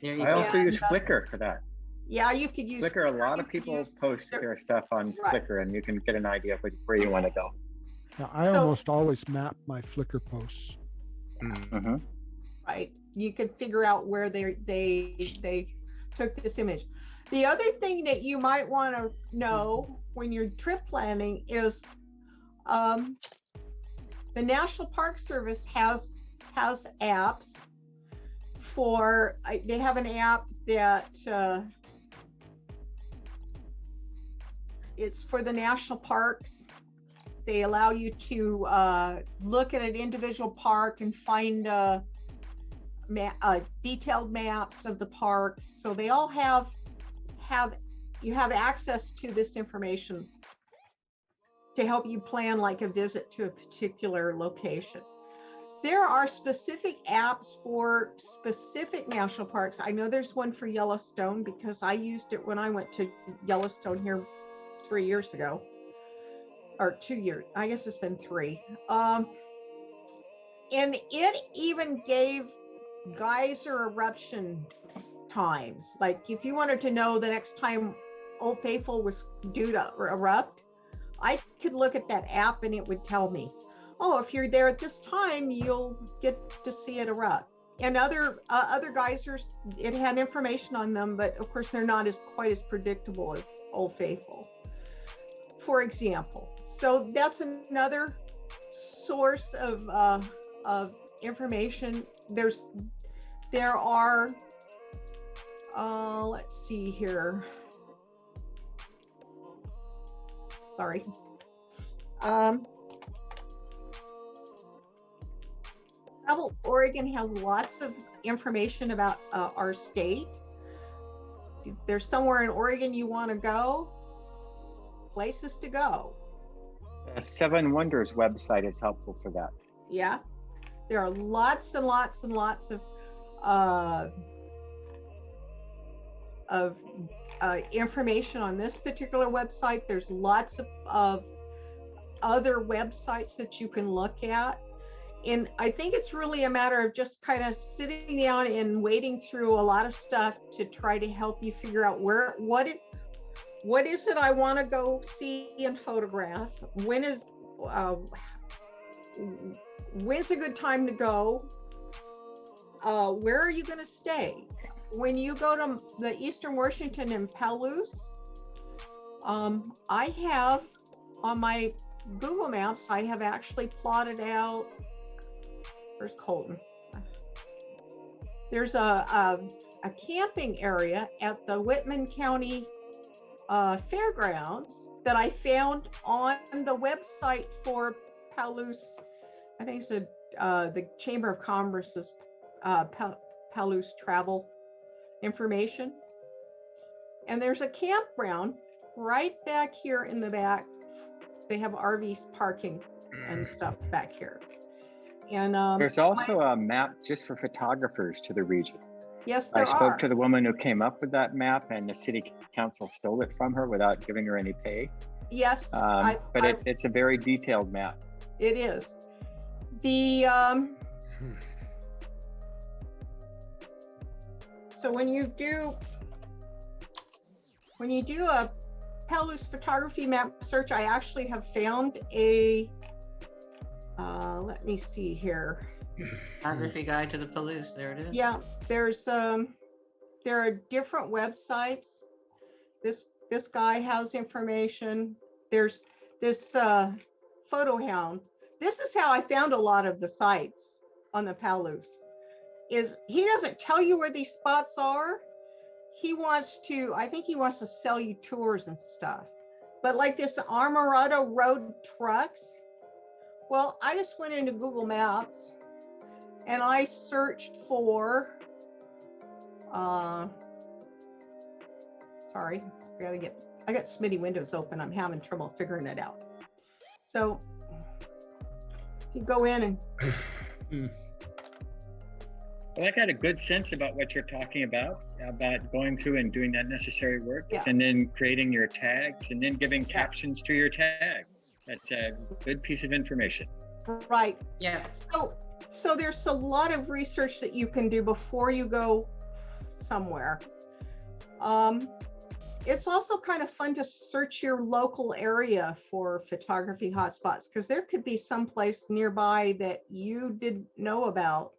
There you I also use Flickr for that. Yeah, you could use Flickr. A lot of people post their stuff on Flickr, and you can get an idea of where you want to go. Now, I almost always map my Flickr posts. Right. You could figure out where they took this image. The other thing that you might want to know when you're trip planning is the National Park Service has apps for, they have an app that it's for the national parks. They allow you to look at an individual park and find detailed maps of the park. So they all have you have access to this information to help you plan like a visit to a particular location. There are specific apps for specific national parks. I know there's one for Yellowstone because I used it when I went to Yellowstone here 3 years ago, or 2 years. I guess it's been 3. And it even gave geyser eruption times. Like if you wanted to know the next time Old Faithful was due to erupt, I could look at that app and it would tell me, oh, if you're there at this time, you'll get to see it erupt. And other geysers, it had information on them, but of course they're not quite as predictable as Old Faithful, for example. So that's another source of information. There are, let's see here. Sorry. Travel Oregon has lots of information about our state. If there's somewhere in Oregon you want to go, places to go. Seven Wonders website is helpful for that. Yeah, there are lots and lots and lots of information on this particular website. There's lots of other websites that you can look at. And I think it's really a matter of just kind of sitting down and wading through a lot of stuff to try to help you figure out what is it I want to go see and photograph? When's a good time to go? Where are you going to stay? When you go to the Eastern Washington and Palouse, I have on my Google Maps, I have actually plotted out, where's Colton? There's a camping area at the Whitman County Fairgrounds that I found on the website for Palouse. I think it's the Chamber of Commerce's Palouse travel information. And there's a campground right back here in the back. They have RV parking and stuff back here. And there's also a map just for photographers to the region. Yes, there I spoke are. to the woman who came up with that map, and the city council stole it from her without giving her any pay. Yes, but it's a very detailed map. It is. The so when you do a Palouse photography map search, I actually have found a let me see here. Photography guide to the Palouse. There it is. Yeah, there are different websites. This guy has information. There's this Photo Hound. This is how I found a lot of the sites on the Palouse. Is he doesn't tell you where these spots are. I think he wants to sell you tours and stuff. But like this Armorado Road Trucks, well, I just went into Google Maps and I searched for, sorry, I got Smitty windows open. I'm having trouble figuring it out. So if you go in and Well, I got a good sense about what you're talking about going through and doing that necessary work, and then creating your tags and then giving captions to your tag. That's a good piece of information. Right. Yeah. So there's a lot of research that you can do before you go somewhere. It's also kind of fun to search your local area for photography hotspots, because there could be some place nearby that you didn't know about.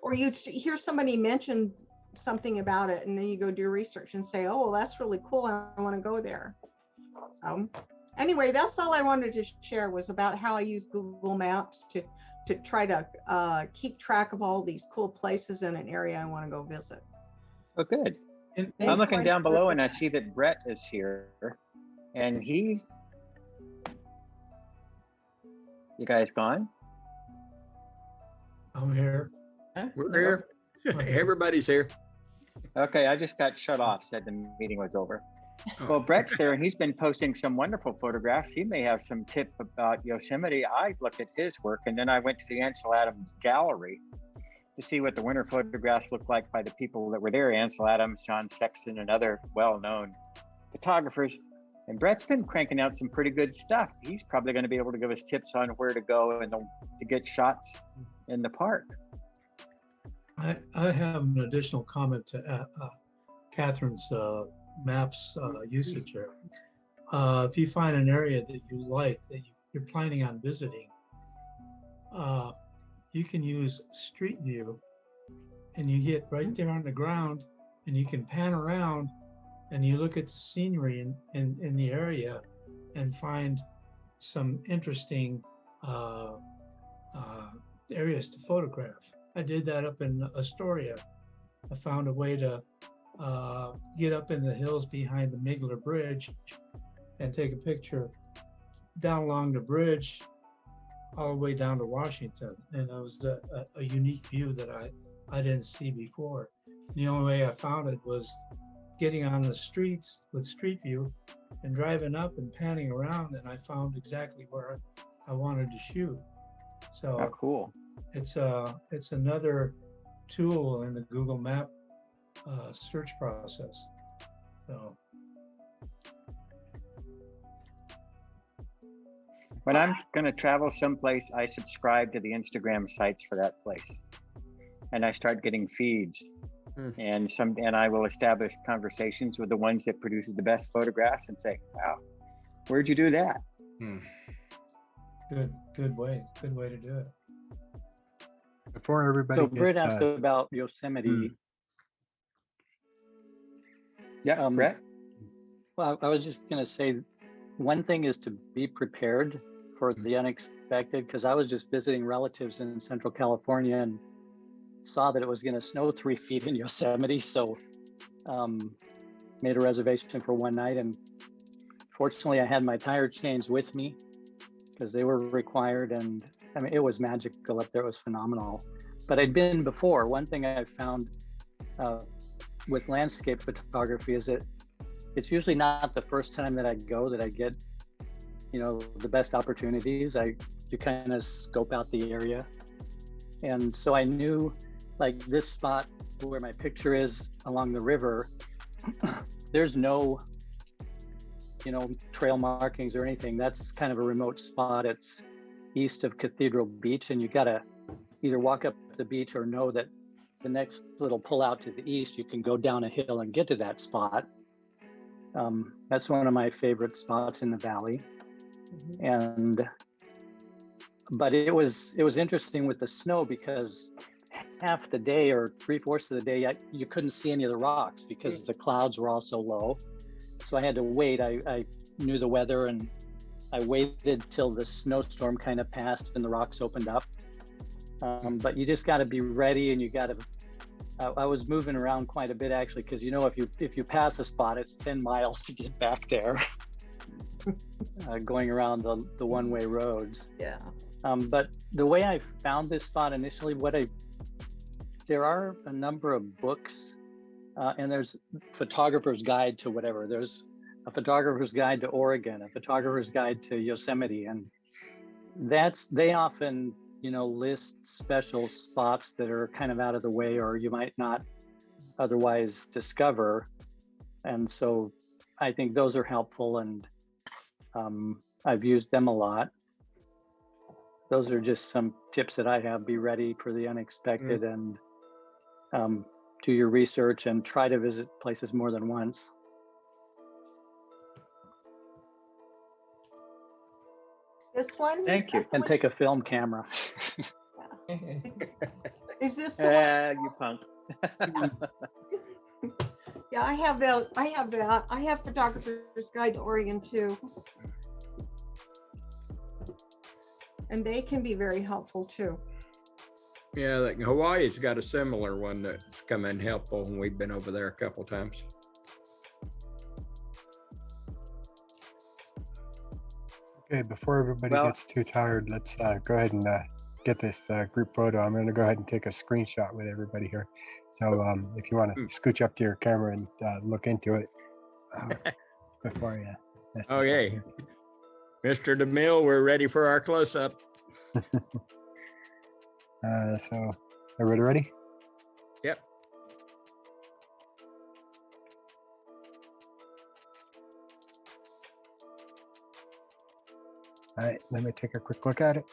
Or you hear somebody mention something about it, and then you go do research and say, oh, well, that's really cool. I want to go there. So anyway, that's all I wanted to share, was about how I use Google Maps to try to keep track of all these cool places in an area I want to go visit. Oh, good. I'm looking down below and I see that Brett is here, and you guys gone? I'm here. We're here. Everybody's here. Okay, I just got shut off, said the meeting was over. Well, Brett's there and he's been posting some wonderful photographs. He may have some tip about Yosemite. I looked at his work, and then I went to the Ansel Adams gallery to see what the winter photographs looked like by the people that were there, Ansel Adams, John Sexton, and other well-known photographers. And Brett's been cranking out some pretty good stuff. He's probably going to be able to give us tips on where to go and to get shots in the park. I have an additional comment to Kathryn's maps usage here. If you find an area that you like, that you're planning on visiting, you can use Street View, and you get right there on the ground, and you can pan around and you look at the scenery in the area and find some interesting areas to photograph. I did that up in Astoria. I found a way to get up in the hills behind the Migler Bridge and take a picture down along the bridge all the way down to Washington. And it was a unique view that I didn't see before. The only way I found it was getting on the streets with Street View and driving up and panning around, and I found exactly where I wanted to shoot. So cool. It's another tool in the Google Map search process. So when I'm going to travel someplace, I subscribe to the Instagram sites for that place, and I start getting feeds. And I will establish conversations with the ones that produce the best photographs and say, wow, where'd you do that? Good way to do it. Before everybody So gets, Britt asked about Yosemite. Yeah, Brett? Well, I was just going to say, one thing is to be prepared for the unexpected, because I was just visiting relatives in Central California and saw that it was going to snow 3 feet in Yosemite. So made a reservation for one night. And fortunately, I had my tire chains with me because they were required. And I mean, it was magical up there. It was phenomenal. But I'd been before. One thing I found with landscape photography is that it's usually not the first time that I go that I get, the best opportunities. You kind of scope out the area. And so I knew, like, this spot where my picture is along the river, there's no, trail markings or anything. That's kind of a remote spot. It's east of Cathedral Beach, and you got to either walk up the beach or know that the next little pull out to the east, you can go down a hill and get to that spot. That's one of my favorite spots in the valley. But it was interesting with the snow, because half the day or 3/4 of the day, you couldn't see any of the rocks because the clouds were all so low. So I had to wait. I knew the weather, and I waited till the snowstorm kind of passed and the rocks opened up. But you just got to be ready, and you got to. I was moving around quite a bit, actually, because if you pass a spot, it's 10 miles to get back there, going around the one-way roads. Yeah. But the way I found this spot initially, there are a number of books, and there's Photographer's Guide to whatever. There's a Photographer's Guide to Oregon, a Photographer's Guide to Yosemite, and they often, list special spots that are kind of out of the way, or you might not otherwise discover. And so I think those are helpful, and I've used them a lot. Those are just some tips that I have. Be ready for the unexpected, and do your research and try to visit places more than once. This one? Thank you. And take a film camera. Is this the one? You punk. Yeah, I have that. I have that. I have Photographer's Guide to Oregon too. And they can be very helpful too. Yeah, like Hawaii's got a similar one that's come in helpful, and we've been over there a couple times. Okay, before everybody Well- gets too tired, let's go ahead and get this group photo. I'm going to go ahead and take a screenshot with everybody here. So if you want to scooch up to your camera and look into it before you. mess this up Okay, here. Mr. DeMille, we're ready for our close-up. So everybody ready? Yep. All right, let me take a quick look at it.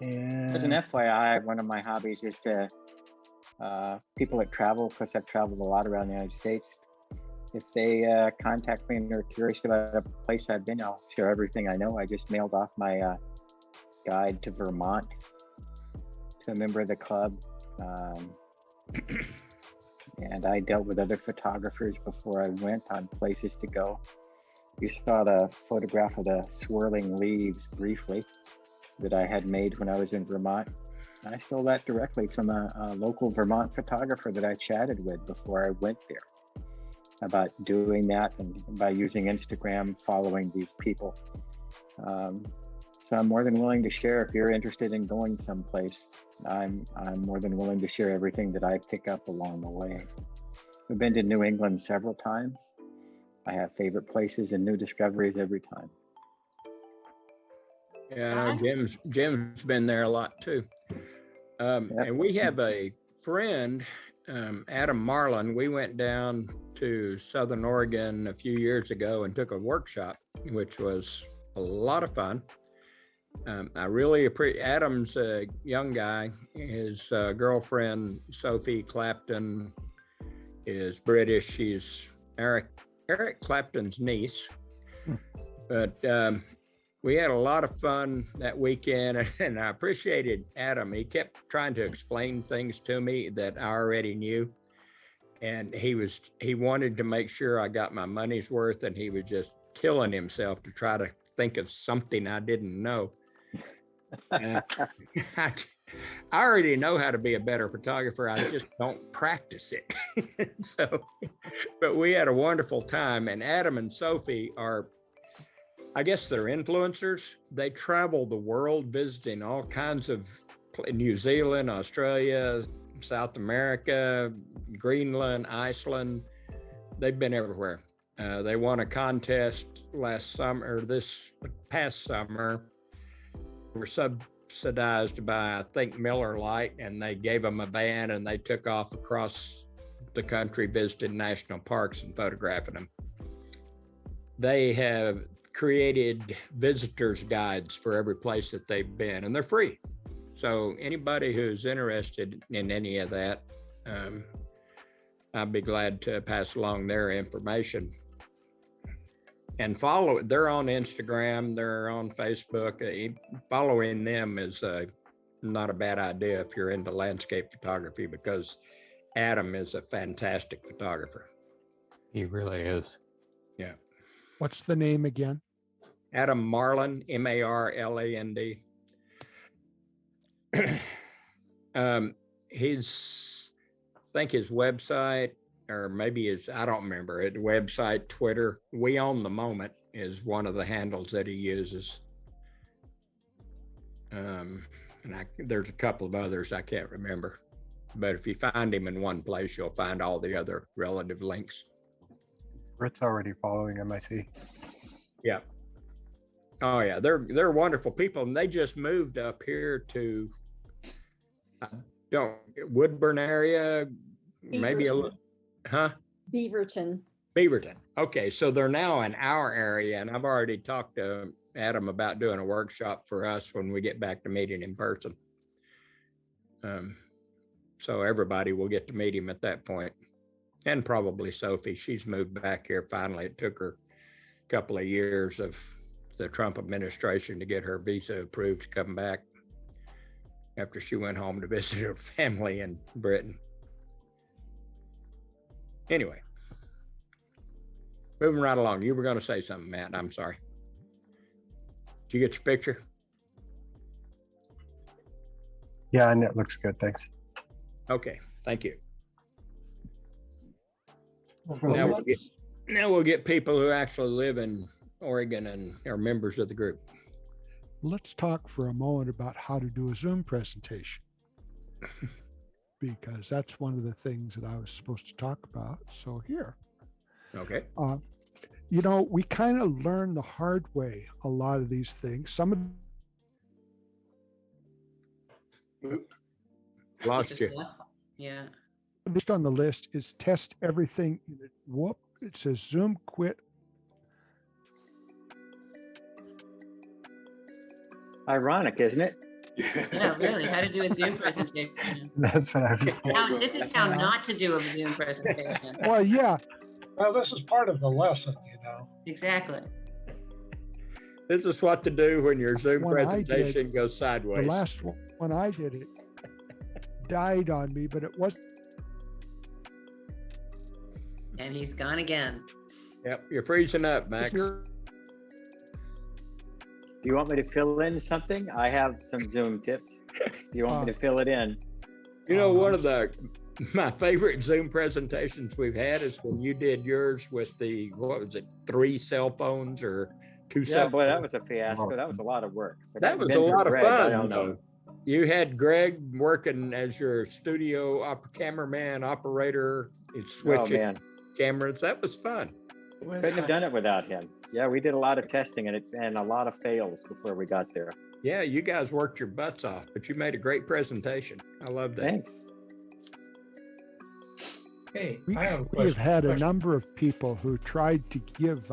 As an And FYI, one of my hobbies is to people that travel, because I've traveled a lot around the United States. If they contact me and they're curious about a place I've been, I'll share everything I know. I just mailed off my guide to Vermont to a member of the club. And I dealt with other photographers before I went on places to go. You saw the photograph of the swirling leaves briefly that I had made when I was in Vermont. I stole that directly from a local Vermont photographer that I chatted with before I went there about doing that, and by using Instagram, following these people. So I'm more than willing to share. If you're interested in going someplace, I'm more than willing to share everything that I pick up along the way. We've been to New England several times. I have favorite places and new discoveries every time. Yeah, I know Jim's been there a lot too. And we have a friend, Adam Marlin. We went down to Southern Oregon a few years ago and took a workshop, which was a lot of fun. I really appreciate Adam's a young guy. His girlfriend, Sophie Clapton, is British. She's Eric Clapton's niece. But we had a lot of fun that weekend, and I appreciated Adam. He kept trying to explain things to me that I already knew. And he wanted to make sure I got my money's worth, and he was just killing himself to try to think of something I didn't know. I already know how to be a better photographer. I just don't practice it. But we had a wonderful time, and Adam and Sophie are, I guess they're influencers. They travel the world visiting all kinds of New Zealand, Australia, South America, Greenland, Iceland. They've been everywhere. They won a contest this past summer. Were subsidized by, I think, Miller Lite, and they gave them a van and they took off across the country, visiting national parks and photographing them. They have created visitors guides for every place that they've been, and they're free. So anybody who's interested in any of that, I'd be glad to pass along their information. And follow, they're on Instagram, they're on Facebook. Following them is not a bad idea if you're into landscape photography, because Adam is a fantastic photographer. He really is. Yeah. What's the name again? Adam Marlin, Marland. I think his website, or maybe I don't remember it, website, Twitter, We Own the Moment is one of the handles that he uses. And there's a couple of others I can't remember. But if you find him in one place, you'll find all the other relative links. Britt's already following him, I see. Yeah. Oh yeah, they're wonderful people, and they just moved up here to Woodburn area, maybe a little. Huh? Beaverton. Okay, so they're now in our area, and I've already talked to Adam about doing a workshop for us when we get back to meeting in person. So everybody will get to meet him at that point, and probably Sophie. She's moved back here finally. It took her a couple of years of the Trump administration to get her visa approved to come back after she went home to visit her family in Britain. Anyway, moving right along. You were going to say something, Matt. I'm sorry. Did you get your picture? Yeah, and it looks good. Thanks. Okay, thank you. Well, Now we'll get people who actually live in Oregon and are members of the group. Let's talk for a moment about how to do a Zoom presentation, because that's one of the things that I was supposed to talk about. So here. Okay. You know, we kind of learn the hard way a lot of these things. Some of Lost you. Yeah. Just on the list is test everything. Whoop, it says Zoom quit. Ironic, isn't it? Yeah, really. How to do a Zoom presentation. That's what I was saying. This is how not to do a Zoom presentation. Well, yeah. Well, this is part of the lesson, you know. Exactly. This is what to do when your Zoom When I did, presentation goes sideways. The last one I did, it died on me, but it was. And he's gone again. Yep, you're freezing up, Max. Do you want me to fill in something? I have some Zoom tips. Do you want me to fill it in? You know, one of my favorite Zoom presentations we've had is when you did yours with the, what was it, 3 cell phones or 2 cell phones? Boy, that was a fiasco. That was a lot of work. But That was been a to lot of Greg, I fun. don't know. You had Greg working as your studio cameraman, operator, and switching man. cameras. That was fun. Couldn't have done it without him. Yeah, we did a lot of testing and a lot of fails before we got there. Yeah, you guys worked your butts off, but you made a great presentation. I love that. Thanks. Hey, We I have a have question. had a number of people who tried to give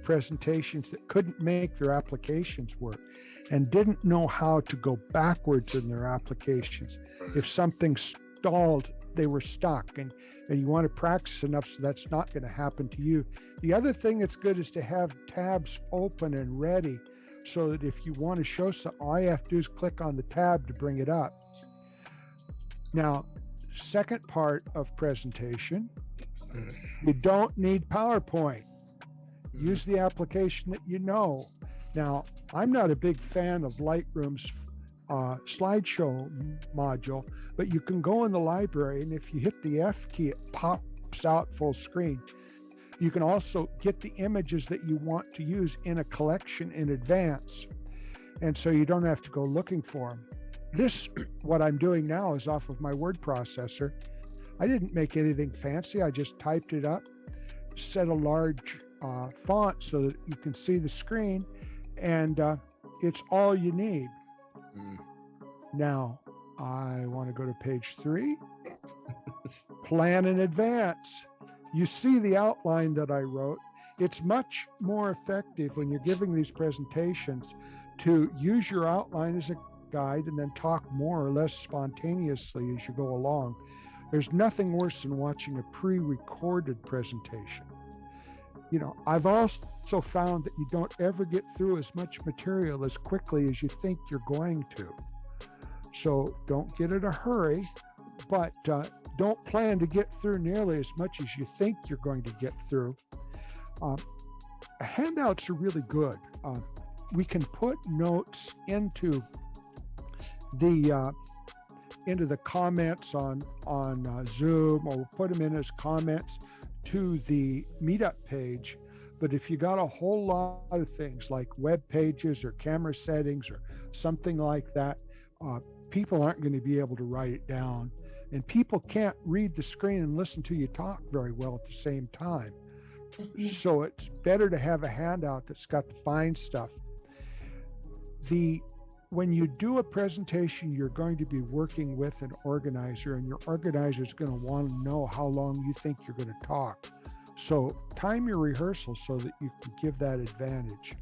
presentations that couldn't make their applications work and didn't know how to go backwards in their applications. If something stalled, they were stuck, and you want to practice enough so that's not going to happen to you. The other thing that's good is to have tabs open and ready so that if you want to show something, all you have to do is click on the tab to bring it up. Now, second part of presentation, you don't need PowerPoint. Use the application that you know. Now, I'm not a big fan of Lightroom's slideshow module, but you can go in the library, and if you hit the F key, it pops out full screen. You can also get the images that you want to use in a collection in advance, and so you don't have to go looking for them. This, what I'm doing now, is off of my word processor. I didn't make anything fancy. I just typed it up, set a large font so that you can see the screen, and it's all you need. Now, I want to go to page 3. Plan in advance. You see the outline that I wrote. It's much more effective when you're giving these presentations to use your outline as a guide and then talk more or less spontaneously as you go along. There's nothing worse than watching a pre-recorded presentation. You know, I've also found that you don't ever get through as much material as quickly as you think you're going to. So don't get in a hurry, but don't plan to get through nearly as much as you think you're going to get through. Handouts are really good. We can put notes into the comments on Zoom, or we'll put them in as comments to the meetup page. But if you got a whole lot of things like web pages or camera settings or something like that, people aren't going to be able to write it down, and people can't read the screen and listen to you talk very well at the same time. So it's better to have a handout that's got the fine stuff. When you do a presentation, you're going to be working with an organizer, and your organizer is going to want to know how long you think you're going to talk. So time your rehearsal so that you can give that advantage.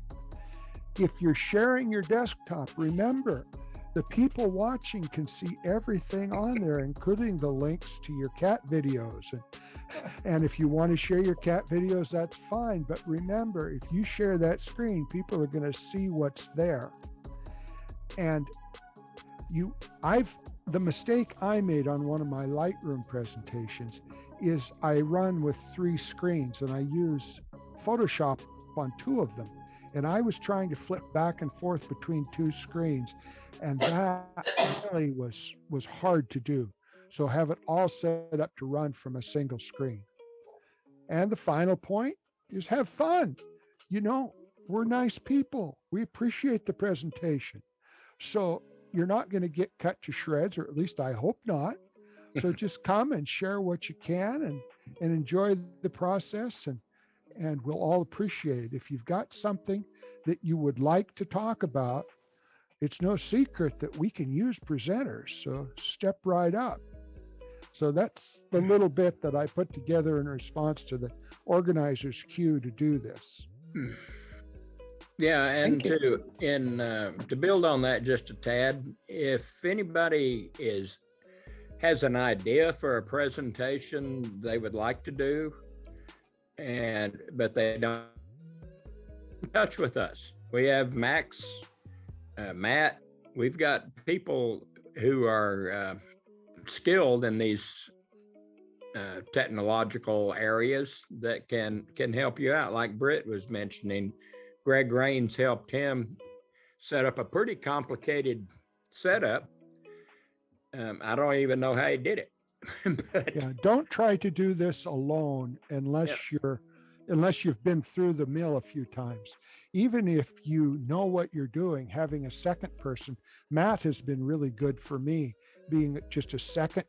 If you're sharing your desktop, remember, the people watching can see everything on there, including the links to your cat videos. And if you want to share your cat videos, that's fine. But remember, if you share that screen, people are going to see what's there. And the mistake I made on one of my Lightroom presentations is I run with 3 screens and I use Photoshop on 2 of them. And I was trying to flip back and forth between 2 screens, and that really was hard to do. So have it all set up to run from a single screen. And the final point is have fun. You know, we're nice people. We appreciate the presentation. So you're not going to get cut to shreds, or at least I hope not. So just come and share what you can and enjoy the process, and we'll all appreciate it. If you've got something that you would like to talk about, it's no secret that we can use presenters. So step right up. So that's the little bit that I put together in response to the organizer's cue to do this. Yeah, and to build on that just a tad, if anybody has an idea for a presentation they would like to do, but they don't in touch with us. We have Max, Matt. We've got people who are skilled in these technological areas that can help you out. Like Britt was mentioning, Greg Rains helped him set up a pretty complicated setup. I don't even know how he did it. But, yeah, don't try to do this alone unless you've been through the mill a few times. Even if you know what you're doing, having a second person, Matt has been really good for me, being just a second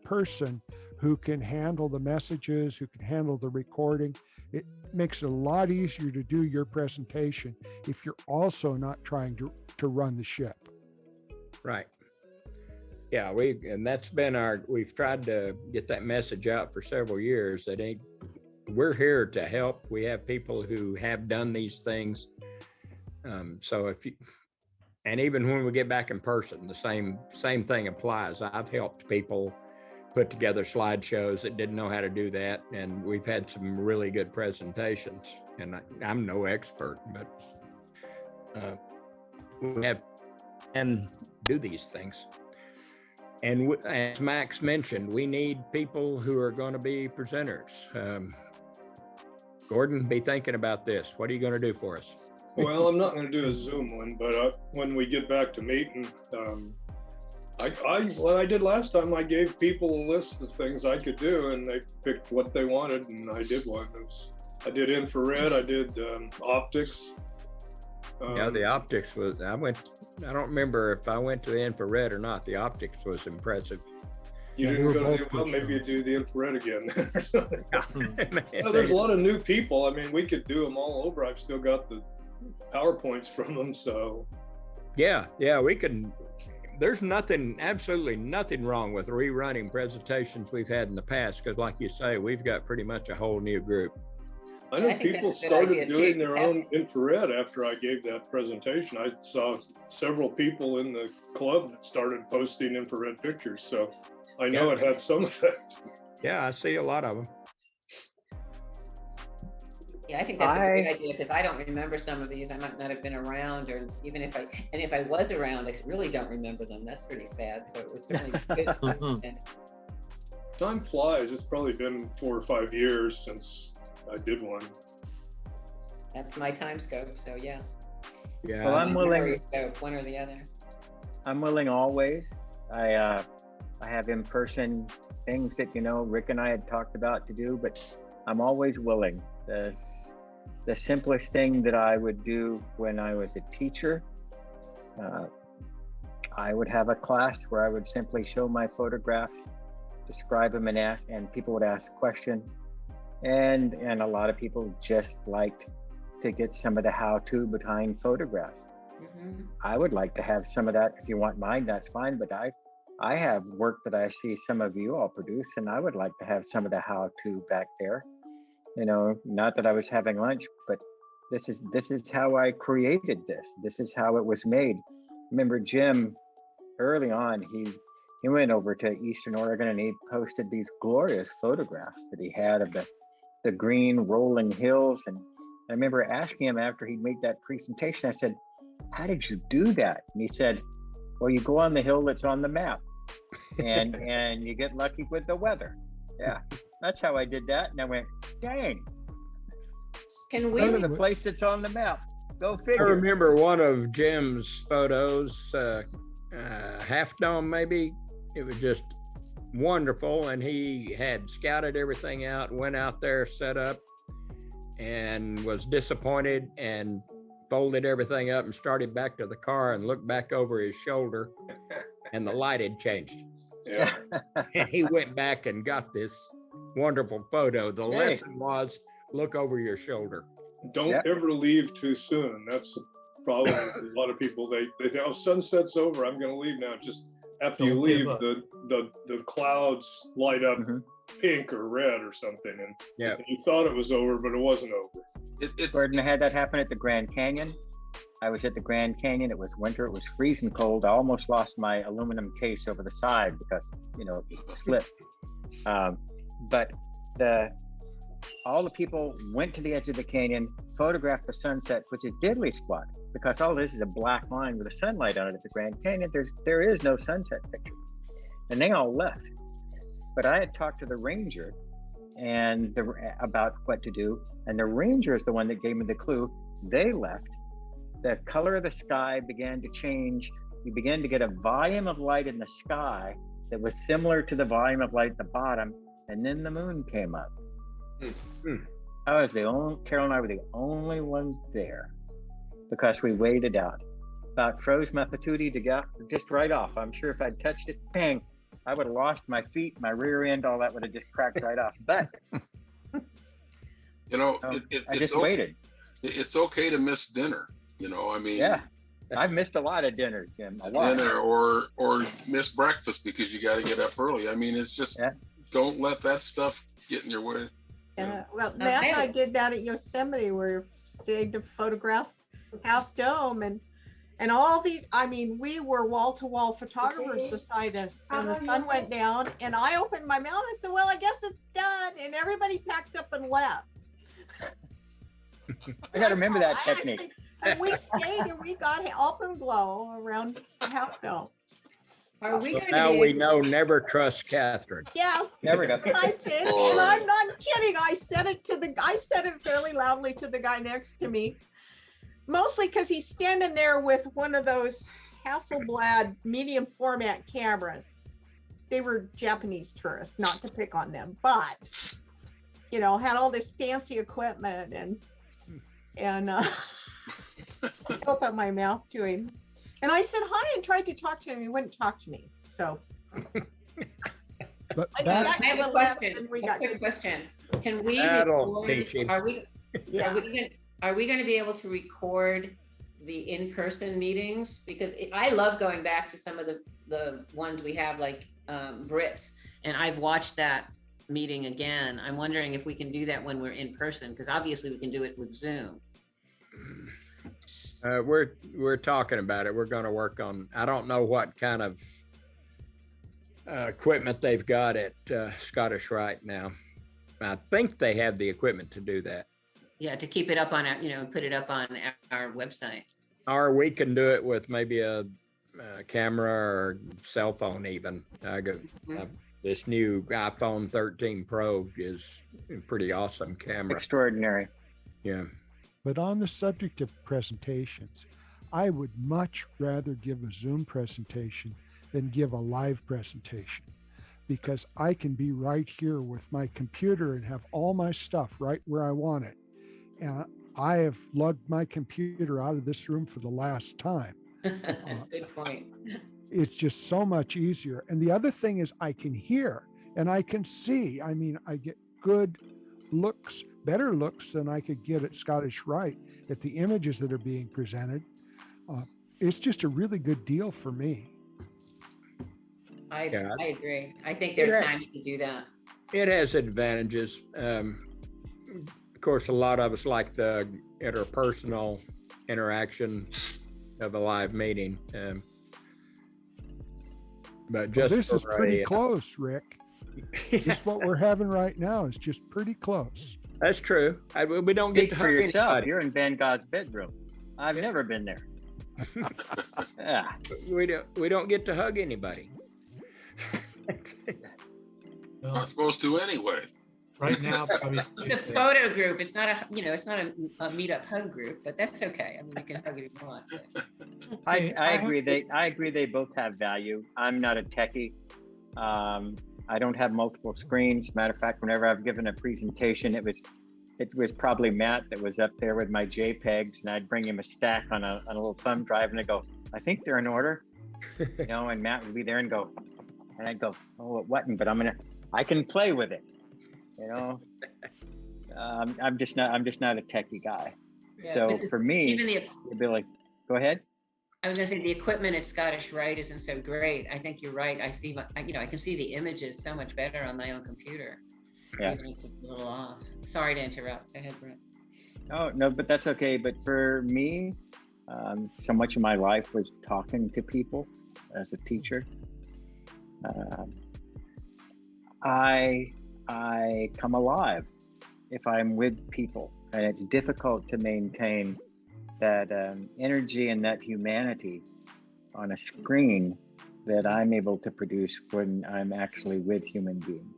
person who can handle the messages, who can handle the recording. It makes it a lot easier to do your presentation if you're also not trying to run the ship. Right. Yeah, that's been we've tried to get that message out for several years that we're here to help. We have people who have done these things. So and even when we get back in person, the same thing applies. I've helped people put together slideshows that didn't know how to do that. And we've had some really good presentations, and I'm no expert, but we have and do these things. And as Max mentioned, we need people who are going to be presenters. Gordon, be thinking about this. What are you going to do for us? Well, I'm not going to do a Zoom one, but when we get back to meeting, what I did last time, I gave people a list of things I could do, and they picked what they wanted, and I did one. I did infrared, I did optics. Yeah, the optics was, I don't remember if I went to the infrared or not. The optics was impressive. You didn't go to the, well, maybe you do the infrared again or something. No, there's a lot of new people. I mean, we could do them all over. I've still got the PowerPoints from them, so. Yeah, we can. There's absolutely nothing wrong with rerunning presentations we've had in the past, because like you say, we've got pretty much a whole new group. I know people started doing their own infrared after I gave that presentation. I saw several people in the club that started posting infrared pictures, so I know it had some effect. Yeah, I see a lot of them. Yeah, I think that's a great idea, because I don't remember some of these. I might not have been around, or even if I was around, I really don't remember them. That's pretty sad. So it was really good. Time flies. It's probably been 4 or 5 years since I did one. That's my time scope. So yeah. Yeah. Well, I'm willing. One or the other. I'm willing always. I have in-person things that Rick and I had talked about to do, but I'm always willing. The simplest thing that I would do when I was a teacher, I would have a class where I would simply show my photograph, describe them, and people would ask questions. And a lot of people just like to get some of the how-to behind photographs. Mm-hmm. I would like to have some of that. If you want mine, that's fine. But I have work that I see some of you all produce, and I would like to have some of the how-to back there. Not that I was having lunch, but this is how I created this. This is how it was made. Remember Jim, early on, he went over to Eastern Oregon and he posted these glorious photographs that he had of the green rolling hills. And I remember asking him after he made that presentation, I said, how did you do that? And he said, well, you go on the hill that's on the map and you get lucky with the weather. Yeah, that's how I did that. And I went, dang, Can go to we, the place that's on the map. Go I figure. remember one of Jim's photos, Half Dome maybe. It was just wonderful, and he had scouted everything out, went out there, set up, and was disappointed and folded everything up and started back to the car and looked back over his shoulder, and the light had changed. Yeah. And he went back and got this wonderful photo. The Hey. lesson was look over your shoulder. Don't ever leave too soon. That's the problem with a lot of people. They think, oh, sunset's over, I'm gonna leave now. Just after you Don't leave, give up. the clouds light up pink or red or something, and Yeah. you thought it was over, but it wasn't over. Gordon, I had that happen at the Grand Canyon. I was at the Grand Canyon. It was winter. It was freezing cold. I almost lost my aluminum case over the side because, you know, it slipped. But all the people went to the edge of the canyon, photographed the sunset, which is diddly squat because all this is a black line with a sunlight on it at the Grand Canyon. There is no sunset picture. And they all left. But I had talked to the ranger and about what to do. And the ranger is the one that gave me the clue. They left. The color of the sky began to change. You began to get a volume of light in the sky that was similar to the volume of light at the bottom. And then the moon came up. Carol and I were the only ones there because we waited out. About froze my patootie to get just right off. I'm sure if I'd touched it, bang, I would have lost my feet, my rear end, all that would have just cracked right off. But You know, I just waited. It's okay to miss dinner. You know, I mean, Yeah, I've missed a lot of dinners, Jim. A lot. dinner or miss breakfast because you got to get up early. I mean, it's just don't let that stuff get in your way. Well, Matt and I did that at Yosemite where we stayed to photograph Half Dome and all these, I mean, we were wall-to-wall photographers beside us and the sun went down and I opened my mouth and said, well, I guess it's done. And everybody packed up and left. I got to remember that technique. And we stayed and we got alpenglow around Half Dome. Are we So going now to we know never trust Kathryn. Yeah. Never go. I said, and I'm not kidding. I said it fairly loudly to the guy next to me, mostly because he's standing there with one of those Hasselblad medium format cameras. They were Japanese tourists, not to pick on them, but you know, had all this fancy equipment and I opened my mouth to him. And I said hi and tried to talk to him. He wouldn't talk to me. So. But I have a question. A quick question. Can we That'll record? teach him. Are we going to be able to record the in-person meetings? Because I love going back to some of the ones we have, like Britt's, and I've watched that meeting again. I'm wondering if we can do that when we're in person, because obviously we can do it with Zoom. We're talking about it. We're going to work on, I don't know what kind of equipment they've got at Scottish Rite now. I think they have the equipment to do that. Yeah, to keep it up on, put it up on our website. Or we can do it with maybe a camera or cell phone even. This new iPhone 13 Pro is a pretty awesome camera. Extraordinary. Yeah. But on the subject of presentations, I would much rather give a Zoom presentation than give a live presentation, because I can be right here with my computer and have all my stuff right where I want it. And I have lugged my computer out of this room for the last time. Good point. It's just so much easier. And the other thing is I can hear and I can see. I mean, I get good looks, better looks than I could get at Scottish Rite at the images that are being presented. It's just a really good deal for me. I agree. I think there are times to do that. It has advantages. Of course, a lot of us like the interpersonal interaction of a live meeting. But just this is pretty close, Rick. Just what we're having right now is just pretty close. That's true. We don't get to for hug yourself. anybody. You're in Ben God's bedroom. I've never been there. Yeah. We don't get to hug anybody. Not supposed to anyway. Right now, probably. It's a photo group. It's not a, it's not a meetup hug group, but that's okay. I mean, you can hug if you want. I agree. I agree. They both have value. I'm not a techie. I don't have multiple screens. Matter of fact, whenever I've given a presentation, it was probably Matt that was up there with my JPEGs, and I'd bring him a stack on a little thumb drive, and I go, I think they're in order, and Matt would be there and go, and I'd go, oh, it wasn't, but I can play with it, I'm just not a techie guy. Yeah, so for me, even it'd be like, go ahead. I was gonna say the equipment at Scottish Rite isn't so great. I think you're right. I see, I can see the images so much better on my own computer. Yeah. Even if it's a little off. Sorry to interrupt. Go ahead, Britt. Oh, no, but that's okay. But for me, so much of my life was talking to people as a teacher. I come alive if I'm with people, and it's difficult to maintain that energy and that humanity on a screen that I'm able to produce when I'm actually with human beings.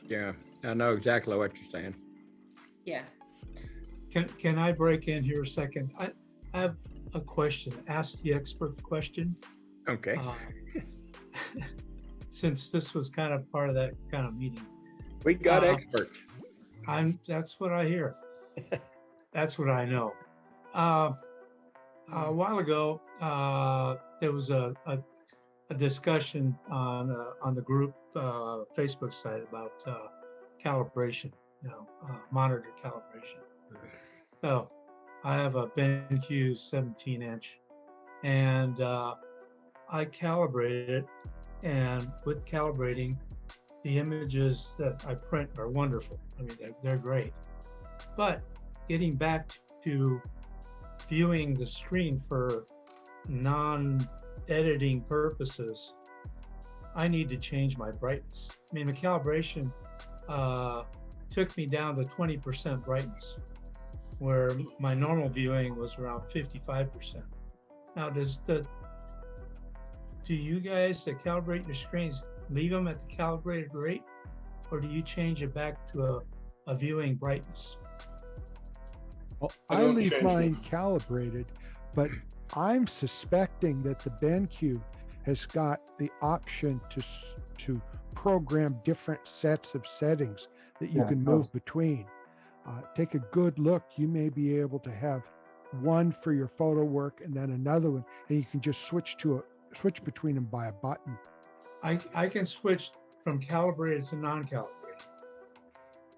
Yeah, I know exactly what you're saying. Yeah. Can I break in here a second? I have a question. Ask the expert question. Okay. Since this was kind of part of that kind of meeting. We got experts. That's what I hear. That's what I know. A while ago, there was a discussion on the group Facebook site about calibration, monitor calibration. So I have a BenQ 17-inch, and I calibrated it, and with calibrating, the images that I print are wonderful. I mean, they're great. But getting back to viewing the screen for non-editing purposes, I need to change my brightness. I mean, the calibration took me down to 20% brightness, where my normal viewing was around 55%. Now, do you guys that calibrate your screens leave them at the calibrated rate, or do you change it back to a viewing brightness? Well, I leave mine calibrated, but I'm suspecting that the BenQ has got the option to program different sets of settings that you can move between. Take a good look. You may be able to have one for your photo work and then another one, and you can just switch between them by a button. I can switch from calibrated to non-calibrated,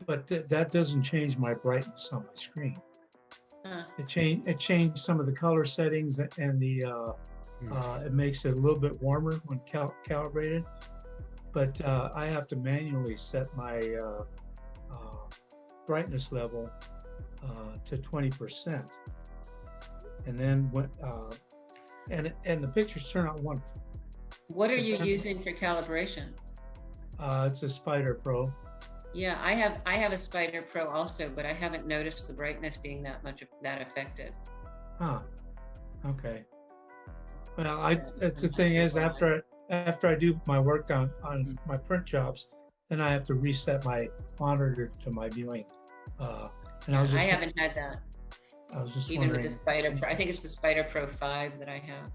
but that doesn't change my brightness on my screen. It changed some of the color settings, and it makes it a little bit warmer when calibrated. But I have to manually set my brightness level to 20%, and then and the pictures turn out wonderful. What are you using for calibration? It's a Spider Pro. Yeah, I have a Spider Pro also, but I haven't noticed the brightness being that affected. Huh. Okay. Well, that's the thing is, after I do my work on my print jobs, then I have to reset my monitor to my viewing. And I haven't had that. I was just even wondering. With the Spider Pro. I think it's the Spider Pro 5 that I have.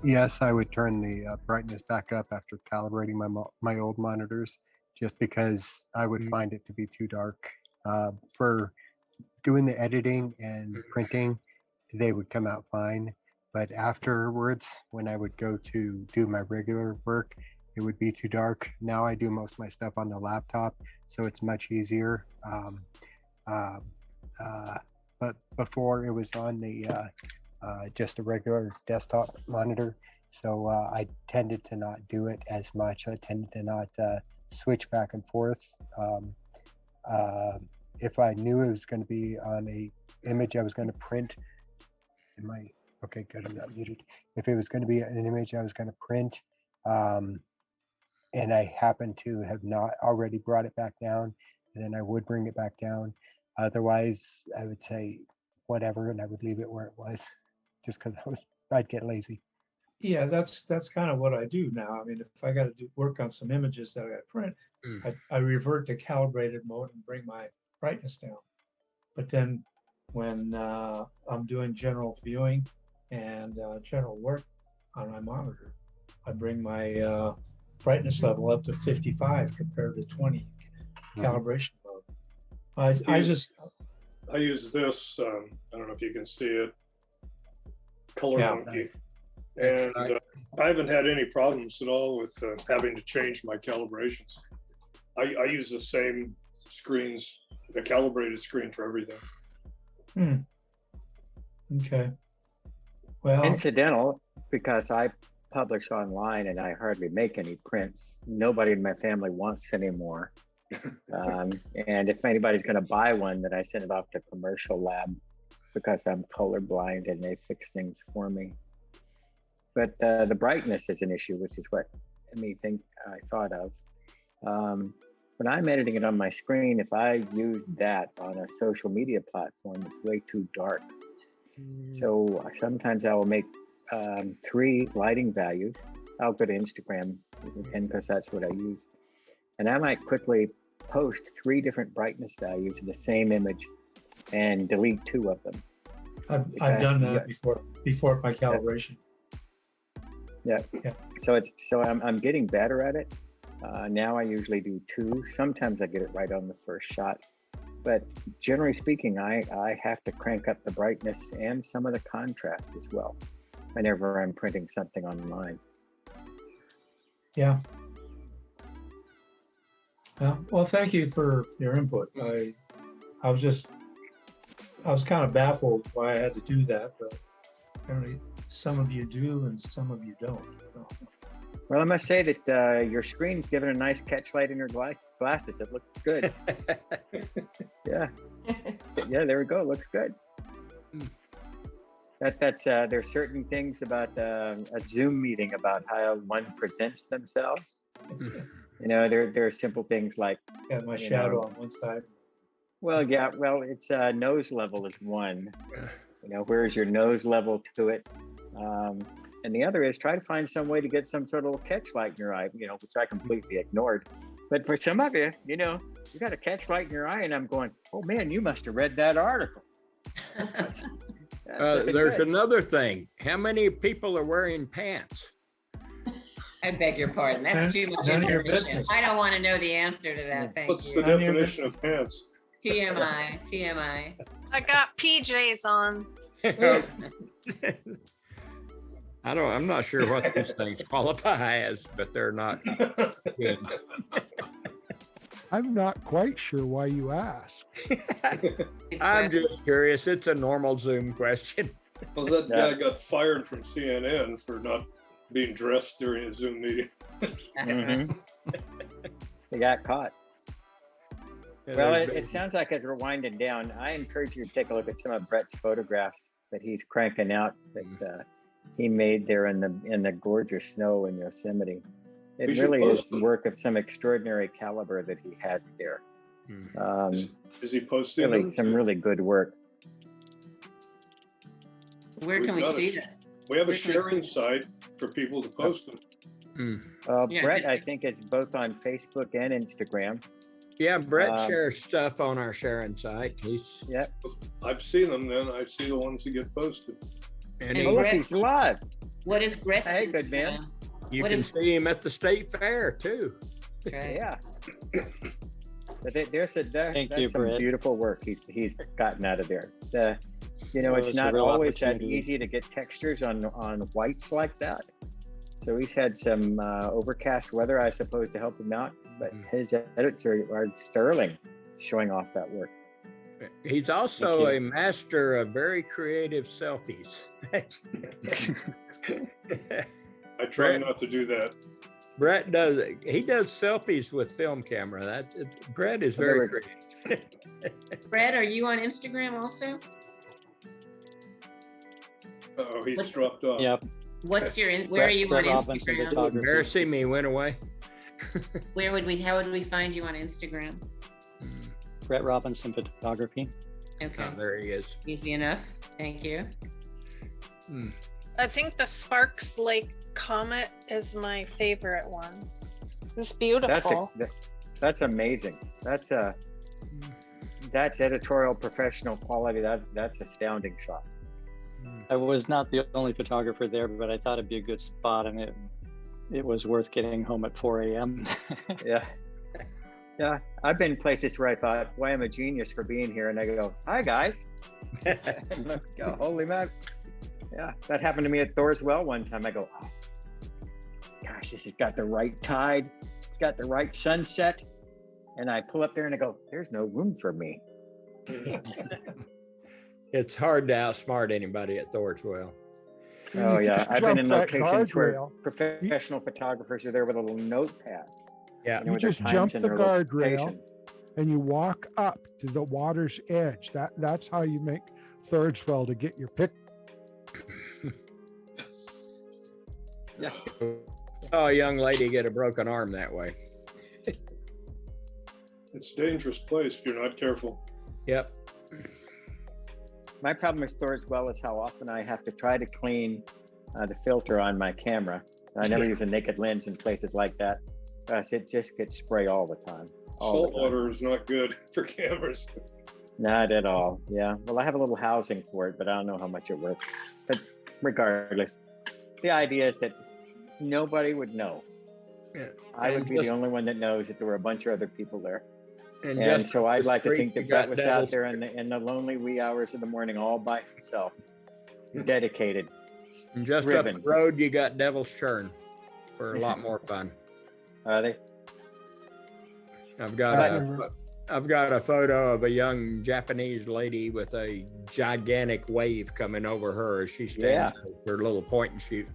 Yes, I would turn the brightness back up after calibrating my old monitors, just because I would find it to be too dark. For doing the editing and printing, they would come out fine. But afterwards, when I would go to do my regular work, it would be too dark. Now I do most of my stuff on the laptop, so it's much easier. But before it was on the just a regular desktop monitor, so I tended to not do it as much. I tended to not switch back and forth. If I knew it was going to be on a image I was going to print, okay, good, I'm not muted. If it was going to be an image I was going to print, and I happened to have not already brought it back down, then I would bring it back down. Otherwise, I would say whatever, and I would leave it where it was, just because I'd get lazy. Yeah, that's kind of what I do now. I mean, if I got to do work on some images that I got to print, I revert to calibrated mode and bring my brightness down. But then when I'm doing general viewing and general work on my monitor, I bring my brightness level up to 55 compared to 20 calibration mode. I use this, I don't know if you can see it, Color Yeah. Monkey. And I haven't had any problems at all with having to change my calibrations. I use the same screens, the calibrated screen for everything. Okay. Well, incidental, because I publish online and I hardly make any prints. Nobody in my family wants any more. And if anybody's going to buy one, then I send it off to commercial lab because I'm colorblind and they fix things for me. But the brightness is an issue, which is what I thought of. When I'm editing it on my screen, if I use that on a social media platform, it's way too dark. So sometimes I will make 3 lighting values. I'll go to Instagram again because that's what I use. And I might quickly post 3 different brightness values in the same image and delete 2 of them. I've done that before my calibration. Yeah. So I'm getting better at it. Now I usually do 2. Sometimes I get it right on the first shot. But generally speaking, I have to crank up the brightness and some of the contrast as well whenever I'm printing something online. Yeah. Well, thank you for your input. I was kind of baffled why I had to do that, but apparently some of you do and some of you don't. So. Well, I must say that your screen's given a nice catchlight in your glasses. It looks good. Yeah, there we go. It looks good. There's certain things about a Zoom meeting about how one presents themselves. You know, there are simple things like my shadow on one side. Well, it's nose level is one. You know, where's your nose level to it? And the other is try to find some way to get some sort of catchlight in your eye, you know, which I completely ignored. But for some of you, you know, you got a catchlight in your eye and I'm going, oh man, you must have read that article. There's another thing. How many people are wearing pants? I beg your pardon. That's too much information. I don't want to know the answer to that. Thank What's you. the definition of pants? TMI. I got PJs on. I'm not sure what these things qualify as, but they're not good. I'm not quite sure why you asked. I'm just curious. It's a normal Zoom question. Well, that guy got fired from CNN for not being dressed during a Zoom meeting. They got caught. Well, it sounds like as we're winding down, I encourage you to take a look at some of Brett's photographs that he's cranking out that he made there in the gorgeous snow in Yosemite. It really is work of some extraordinary caliber that he has there. Is he posting really them? some really good work? Where can we see that? We have a sharing site for people to post them. Brett, I think, is both on Facebook and Instagram. Yeah, Brett shares stuff on our sharing site. I've seen them. Then I see the ones that get posted. And he's live. What is Brett's? Hey, good man. You can see him at the state fair too. Right. Yeah. But that's some Britt. beautiful work he's gotten out of there. You know, Well, it's it's a not real always that opportunity. easy to get textures on whites like that. So he's had some overcast weather, I suppose, to help him out. But his edits are sterling, showing off that work. He's also a master of very creative selfies. I try not to do that. Brett does selfies with film camera. Brett is very creative. Brett, are you on Instagram also? Oh, he's dropped off. Yep. What's your where are you on Instagram? Embarrassing me went away. How would we find you on Instagram? Brett Robinson Photography. Okay. There he is. Easy enough. Thank you. I think the Sparks Lake Comet is my favorite one. It's beautiful. That's amazing. That's editorial professional quality. That's astounding shot. I was not the only photographer there, but I thought it'd be a good spot, and it was worth getting home at 4 a.m. Yeah, I've been places where I thought, boy, I'm a genius for being here. And I go, hi, guys. And look, oh, holy man. Yeah, that happened to me at Thor's Well one time. I go, oh, gosh, this has got the right tide. It's got the right sunset. And I pull up there and I go, there's no room for me. It's hard to outsmart anybody at Thor's Well. Oh, yeah. I've been in locations where guardrail. professional photographers are there with a little notepad. Yeah. You just jump the guardrail and you walk up to the water's edge. That's how you make Thordswell to get your pic. Yeah. Oh, a young lady get a broken arm that way. It's a dangerous place if you're not careful. Yep. My problem with Thor's Well is how often I have to try to clean the filter on my camera. I never use a naked lens in places like that. It just gets spray all the time. Salt water is not good for cameras. Not at all. Yeah. Well, I have a little housing for it, but I don't know how much it works. But regardless, the idea is that nobody would know. Yeah. I would be the only one that knows that there were a bunch of other people there. And so I'd like to think that was out there in in the lonely wee hours of the morning all by himself, dedicated. And just up the road, you got Devil's Churn for a lot more fun. Are they? I've got a photo of a young Japanese lady with a gigantic wave coming over her as she's standing with her little point and shoot.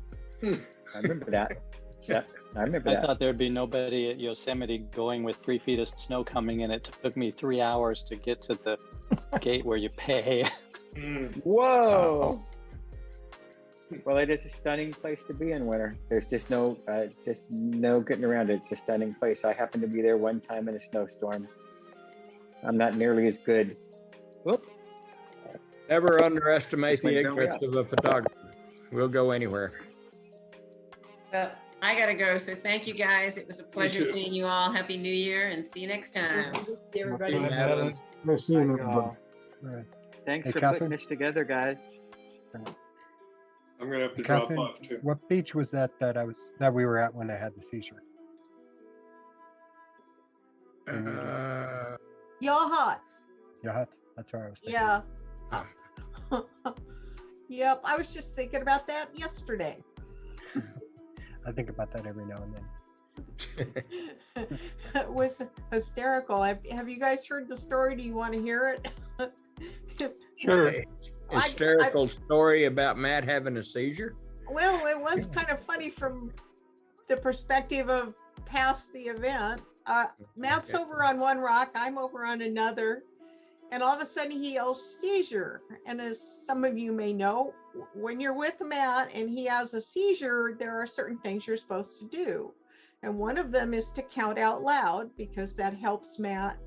I remember that. Yeah, I remember that. I thought there'd be nobody at Yosemite going with 3 feet of snow coming in. It took me 3 hours to get to the gate where you pay. Whoa! Well, it is a stunning place to be in winter. There's just no getting around it. It's a stunning place. I happened to be there one time in a snowstorm. I'm not nearly as good. Whoop. Never underestimate the ignorance of a photographer. We'll go anywhere. Well, I gotta go. So thank you guys. It was a pleasure seeing you all. Happy New Year and see you next time. Everybody. Nice seeing you. Thanks Hey, for Kathryn? putting this together, guys. I'm gonna have to drop Kathryn, off too. what beach was that that we were at when I had the seizure? Yachats. Yacht. That's where I was thinking. Yeah. Yep. I was just thinking about that yesterday. I think about that every now and then. It was hysterical. Have you guys heard the story? Do you want to hear it? Sure. Hysterical story about Matt having a seizure? Well, it was kind of funny from the perspective of past the event. Matt's over on one rock, I'm over on another, and all of a sudden he yells seizure. And as some of you may know, when you're with Matt and he has a seizure, there are certain things you're supposed to do. And one of them is to count out loud, because that helps Matt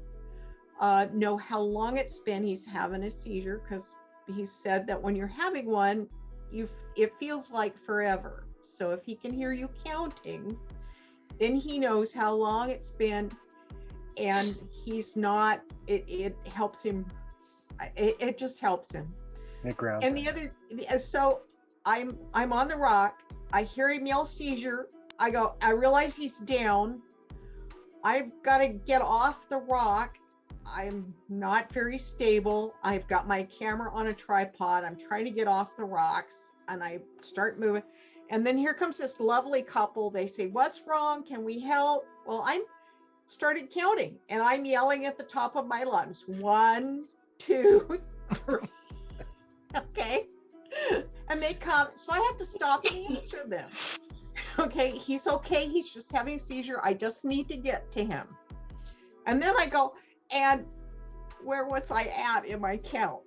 know how long it's been he's having a seizure, because he said that when you're having one, it feels like forever. So if he can hear you counting, then he knows how long it's been, and he's not, it helps him. It just helps him. It grounds And him. so I'm on the rock. I hear him yell seizure. I realize he's down. I've got to get off the rock. I'm not very stable. I've got my camera on a tripod. I'm trying to get off the rocks, and I start moving. And then here comes this lovely couple. They say, "What's wrong? Can we help?" Well, I started counting, and I'm yelling at the top of my lungs. 1, 2, 3. Okay. And they come, so I have to stop and answer them. Okay, he's okay. He's just having a seizure. I just need to get to him. And then I go, and where was I at in my count?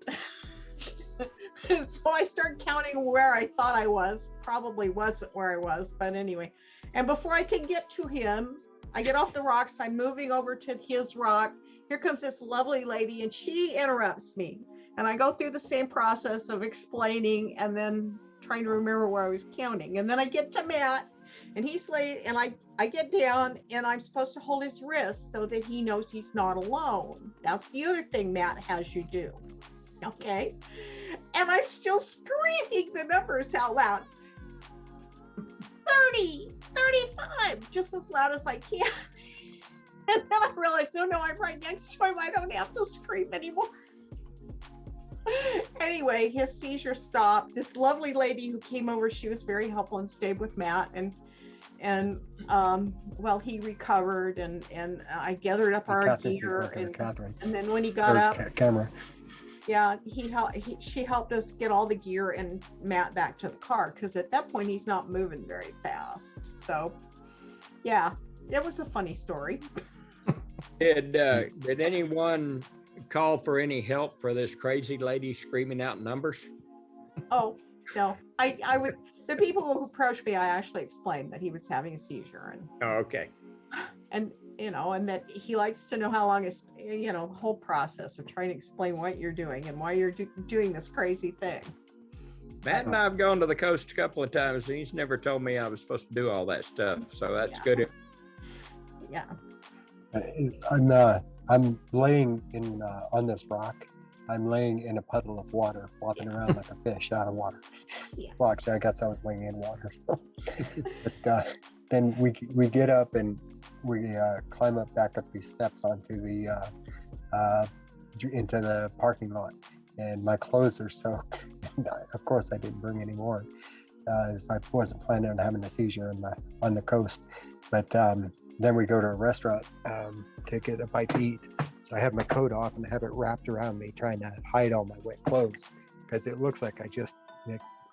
So I start counting where I thought I was. Probably wasn't where I was, but anyway. And before I can get to him, I get off the rocks. I'm moving over to his rock. Here comes this lovely lady, and she interrupts me. And I go through the same process of explaining and then trying to remember where I was counting. And then I get to Matt and he's late and I get down and I'm supposed to hold his wrist so that he knows he's not alone. That's the other thing Matt has you do. Okay. And I'm still screaming the numbers out loud. 30, 35, just as loud as I can. And then I realized, no, I'm right next to him. I don't have to scream anymore. Anyway, his seizure stopped. This lovely lady who came over, she was very helpful and stayed with Matt. And well, he recovered and I gathered up our gear. And then when he got up, camera. Yeah, she helped us get all the gear and Matt back to the car because at that point he's not moving very fast. So, yeah, it was a funny story. Did anyone call for any help for this crazy lady screaming out numbers? Oh no, I would. The people who approached me, I actually explained that he was having a seizure and and that he likes to know how long his whole process of trying to explain what you're doing and why you're doing this crazy thing. Matt and I have gone to the coast a couple of times and he's never told me I was supposed to do all that stuff. So that's good. Yeah. I'm laying in on this rock. I'm laying in a puddle of water, flopping around like a fish out of water. Yeah. Well, actually, I guess I was laying in water. But then we get up and we climb up back up these steps onto the into the parking lot, and my clothes are soaked. Of course, I didn't bring any more. As I wasn't planning on having a seizure on the coast. But then we go to a restaurant to get a bite to eat. So I have my coat off and I have it wrapped around me, trying to hide all my wet clothes because it looks like I just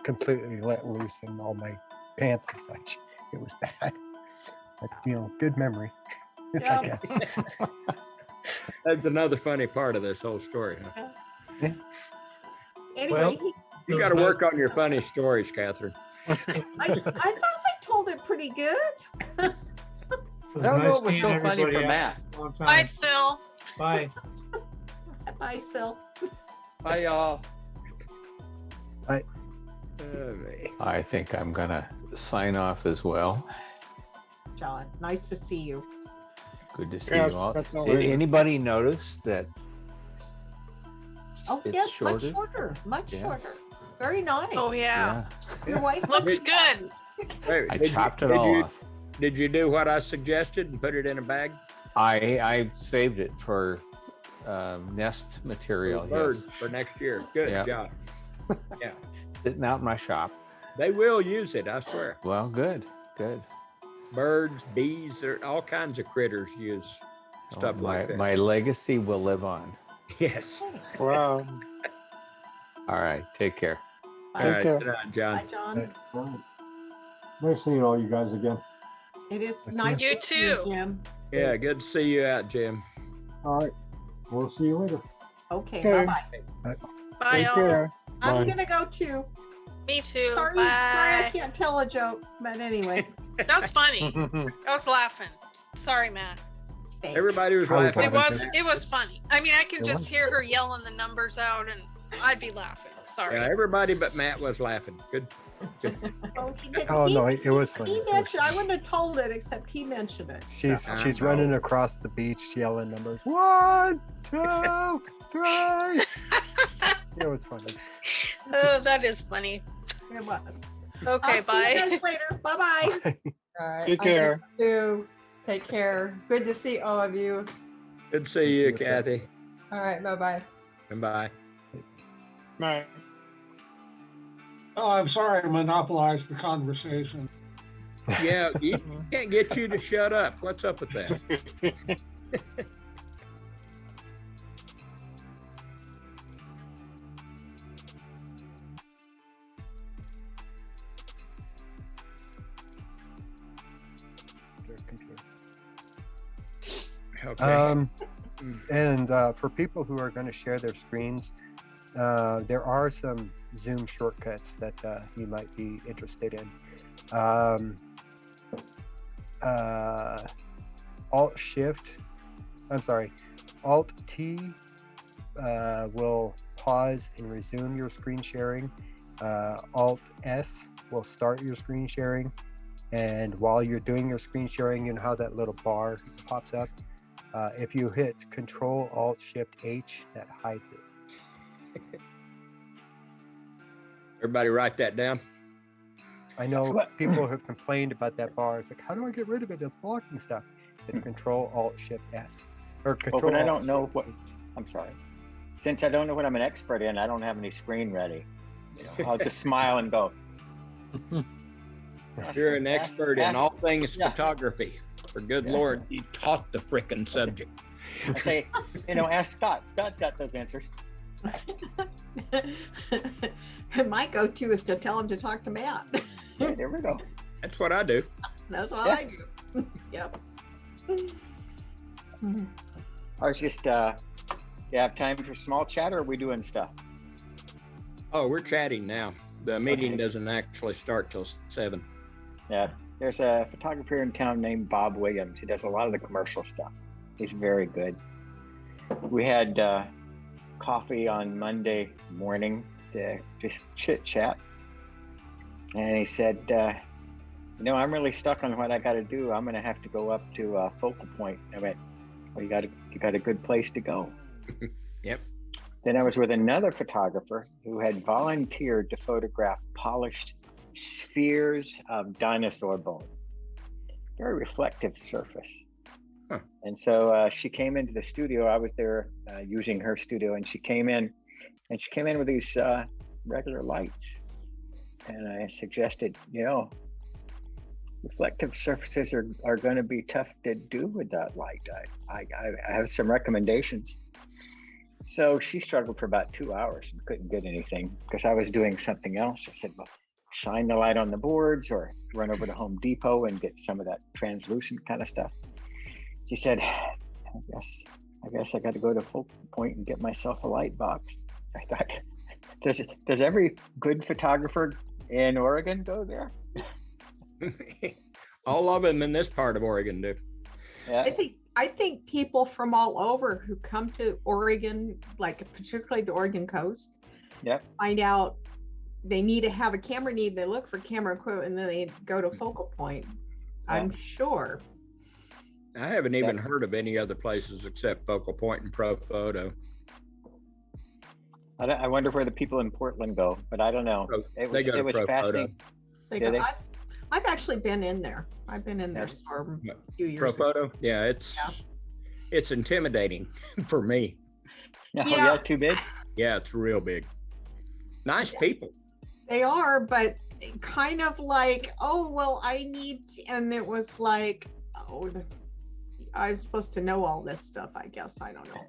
completely let loose in all my pants and such. It was bad. But good memory. I guess. That's another funny part of this whole story. Huh? Yeah. Anyway, you got to work on your funny stories, Kathryn. I thought I told it pretty good. I don't know what was so funny for Matt. Bye, Phil. Bye. Bye, Phil. Bye, y'all. Bye. I think I'm gonna sign off as well. John, nice to see you. Good to see you all. Did anybody notice that? Oh, it's yes, shorter? much shorter. Very nice. Oh yeah. Your wife looks good. Wait, I chopped it all off. Did you do what I suggested and put it in a bag? I saved it for nest material. Birds for next year. Good job. Yeah. Sitting out in my shop. They will use it, I swear. Well, good. Birds, bees, all kinds of critters use stuff like that. My legacy will live on. Yes. Wow. All right. Take care. All right. Good night, John. Bye, John. Nice seeing all you guys again. It is nice You to see you, too. Jim. Yeah, good to see you out, Jim. All right. We'll see you later. Okay, Okay. bye-bye. Bye, Take y'all. care. I'm Bye. gonna go too. Me too. Sorry, I Bye. can't tell a joke, but anyway. That's funny. I was laughing. Sorry, Matt. Thanks. Everybody was laughing. It was funny. I mean, I can just hear her yelling the numbers out, and I'd be laughing. Sorry. Yeah, everybody but Matt was laughing. Good. Well, Oh no, it was funny. He mentioned. I wouldn't have told it, except he mentioned it. She's running across the beach yelling numbers. 1, 2, 3. It was funny. Oh, that is funny. It was. Okay, I'll bye. See you guys later. Bye-bye. All right. Take care. Take care. Good to see all of you. Good to see you, Kathy. All right. Bye-bye. And bye. Bye. Oh, I'm sorry I monopolized the conversation. Yeah, you can't get you to shut up. What's up with that? Okay. And for people who are going to share their screens, there are some Zoom shortcuts that you might be interested in. Alt-T will pause and resume your screen sharing. Alt S will start your screen sharing. And while you're doing your screen sharing, you know how that little bar pops up? If you hit Control Alt Shift H, that hides it. Everybody write that down. I know people have complained about that bar. It's like, how do I get rid of it? It's blocking stuff. It's Control Alt Shift S. Or Control. But I don't know what. I'm sorry. Since I don't know what I'm an expert in, I don't have any screen ready. I'll just smile and go. You're an expert in all things photography. For good Lord, you taught the frickin' subject. I say, ask Scott. Scott's got those answers. My go-to is to tell him to talk to Matt. Yeah, there we go. That's what I do. That's what I do. Yep. I was just, you have time for small chat, or are we doing stuff? Oh, we're chatting now. The meeting doesn't actually start till 7. Yeah, there's a photographer in town named Bob Williams. He does a lot of the commercial stuff. He's very good. We had coffee on Monday morning to just chit chat. And he said, I'm really stuck on what I got to do. I'm going to have to go up to Focal Point. I went, well, you got a good place to go. Yep. Then I was with another photographer who had volunteered to photograph polished spheres of dinosaur bone. Very reflective surface. Huh. And so she came into the studio. I was there using her studio, and she came in with these regular lights. And I suggested, reflective surfaces are going to be tough to do with that light. I have some recommendations. So she struggled for about 2 hours and couldn't get anything because I was doing something else. I said, well, shine the light on the boards or run over to Home Depot and get some of that translucent kind of stuff. She said, I guess I got to go to Focal Point and get myself a light box. I thought, does every good photographer in Oregon go there? All of them in this part of Oregon do. Yeah. I think people from all over who come to Oregon, like particularly the Oregon coast, find out they need to have a camera need. They look for camera equipment and then they go to Focal Point. I'm sure. I haven't even heard of any other places except Focal Point and Pro Photo. I wonder where the people in Portland go, but I don't know. It was fascinating. I've actually been in there. I've been in there for a few years. Pro Photo? Yeah, it's intimidating for me. Yeah, too big? Yeah, it's real big. Nice people. They are, but kind of like, oh, well, I need, and it was like, oh, I'm supposed to know all this stuff, I guess. I don't know.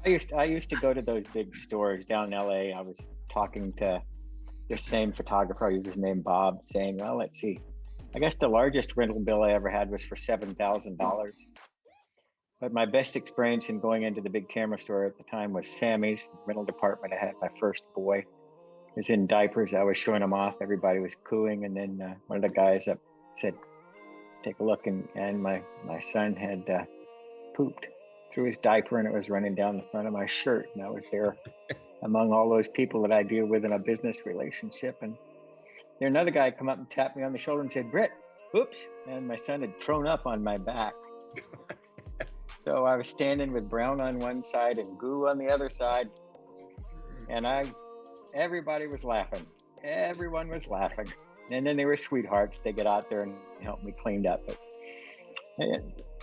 I used to go to those big stores down in LA. I was talking to the same photographer, I use his name Bob, saying, well, let's see. I guess the largest rental bill I ever had was for $7,000. But my best experience in going into the big camera store at the time was Sammy's rental department. I had my first boy. He was in diapers. I was showing him off. Everybody was cooing. And then one of the guys up said, take a look. And my son had pooped through his diaper and it was running down the front of my shirt. And I was there among all those people that I deal with in a business relationship. And then another guy come up and tapped me on the shoulder and said, Britt, oops. And my son had thrown up on my back. So I was standing with brown on one side and goo on the other side. And everybody was laughing. Everyone was laughing. And then they were sweethearts. They get out there and help me clean up. But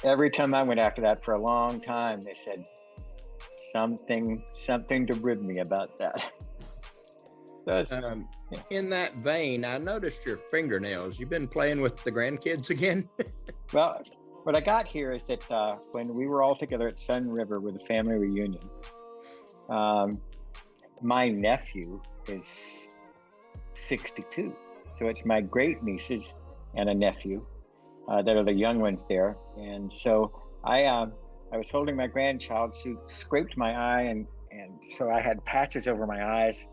every time I went after that for a long time, they said something to rib me about that. So in that vein, I noticed your fingernails. You've been playing with the grandkids again? Well, what I got here is that when we were all together at Sun River with a family reunion, my nephew is 62. So it's my great nieces and a nephew that are the young ones there. And so I was holding my grandchild, she scraped my eye and so I had patches over my eyes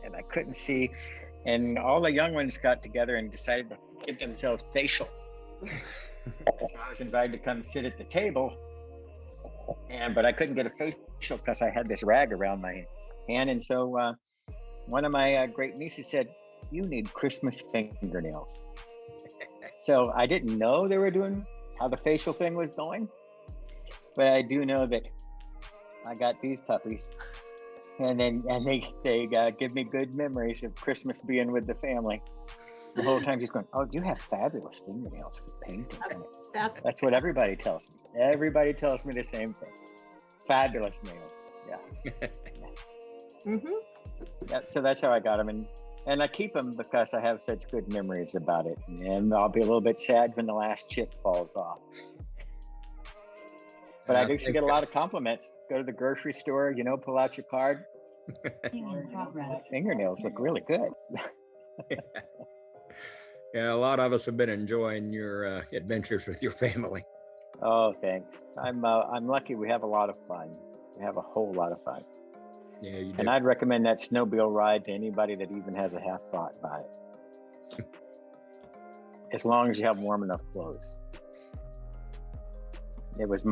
and I couldn't see. And all the young ones got together and decided to give themselves facials. So I was invited to come sit at the table, but I couldn't get a facial because I had this rag around my hand. And so one of my great nieces said, "You need Christmas fingernails." So I didn't know they were doing how the facial thing was going, but I do know that I got these puppies, and they give me good memories of Christmas being with the family. The whole time she's going, "Oh, you have fabulous fingernails for painting." That's what everybody tells me. Everybody tells me the same thing. Fabulous nails. Yeah. Yeah. So that's how I got them, and I keep them because I have such good memories about it. And I'll be a little bit sad when the last chip falls off. But I used to get a lot of compliments. Go to the grocery store, pull out your card. Fingernails look really good. Yeah, a lot of us have been enjoying your adventures with your family. Oh, thanks. I'm lucky. We have a lot of fun. We have a whole lot of fun. Yeah, you do. And I'd recommend that snowmobile ride to anybody that even has a half thought about it. As long as you have warm enough clothes. It was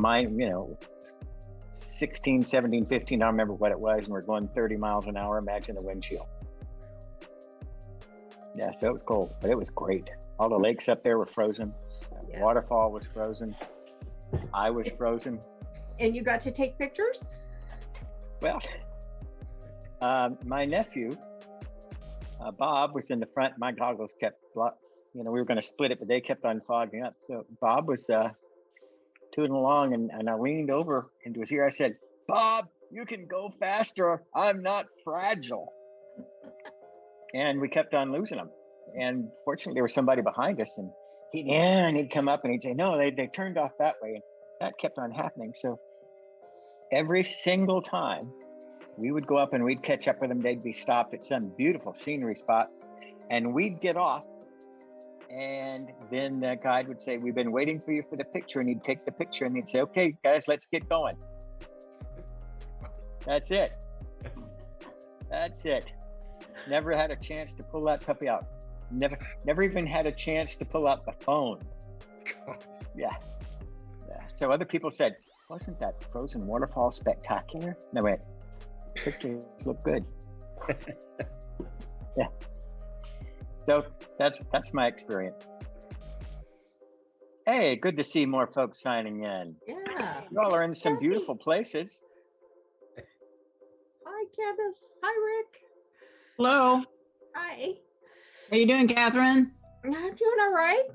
16, 17, 15, I don't remember what it was, and we're going 30 miles an hour. Imagine the windshield. Yeah, so it was cold, but it was great. All the lakes up there were frozen. The waterfall was frozen. I was frozen. And you got to take pictures? Well, my nephew, Bob, was in the front. My goggles kept, we were going to split it, but they kept on fogging up. So Bob was tooting along, and I leaned over into his ear. I said, "Bob, you can go faster. I'm not fragile." And we kept on losing them. And fortunately, there was somebody behind us, and he'd come up and he'd say, "No, they turned off that way." And that kept on happening. So every single time we would go up and we'd catch up with them, they'd be stopped at some beautiful scenery spot, and we'd get off. And then the guide would say, "We've been waiting for you for the picture." And he'd take the picture and he'd say, "Okay, guys, let's get going." That's it. That's it. Never had a chance to pull that puppy out. Never even had a chance to pull out the phone. Yeah. So other people said, "Wasn't that frozen waterfall spectacular?" No, wait. Pictures look good. Yeah. So that's my experience. Hey, good to see more folks signing in. Yeah. Y'all are in some beautiful places. Hi, Candace. Hi, Rick. Hello. Hi. How you doing, Kathryn? I'm doing all right.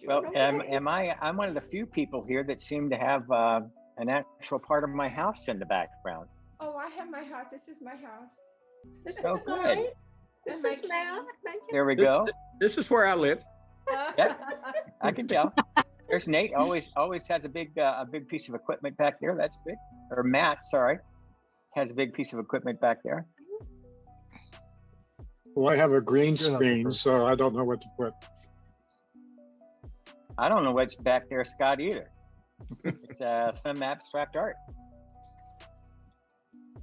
Well, I'm one of the few people here that seem to have an actual part of my house in the background. Oh, I have my house. This is my house. This Oh, is good. mine. This is Matt. There we go. This is where I live. Yep, I can tell. There's Nate. Always has a big piece of equipment back there. That's good. Or Matt, sorry, has a big piece of equipment back there. Well, I have a green screen, so I don't know what to put. I don't know what's back there, Scott, either. It's some abstract art.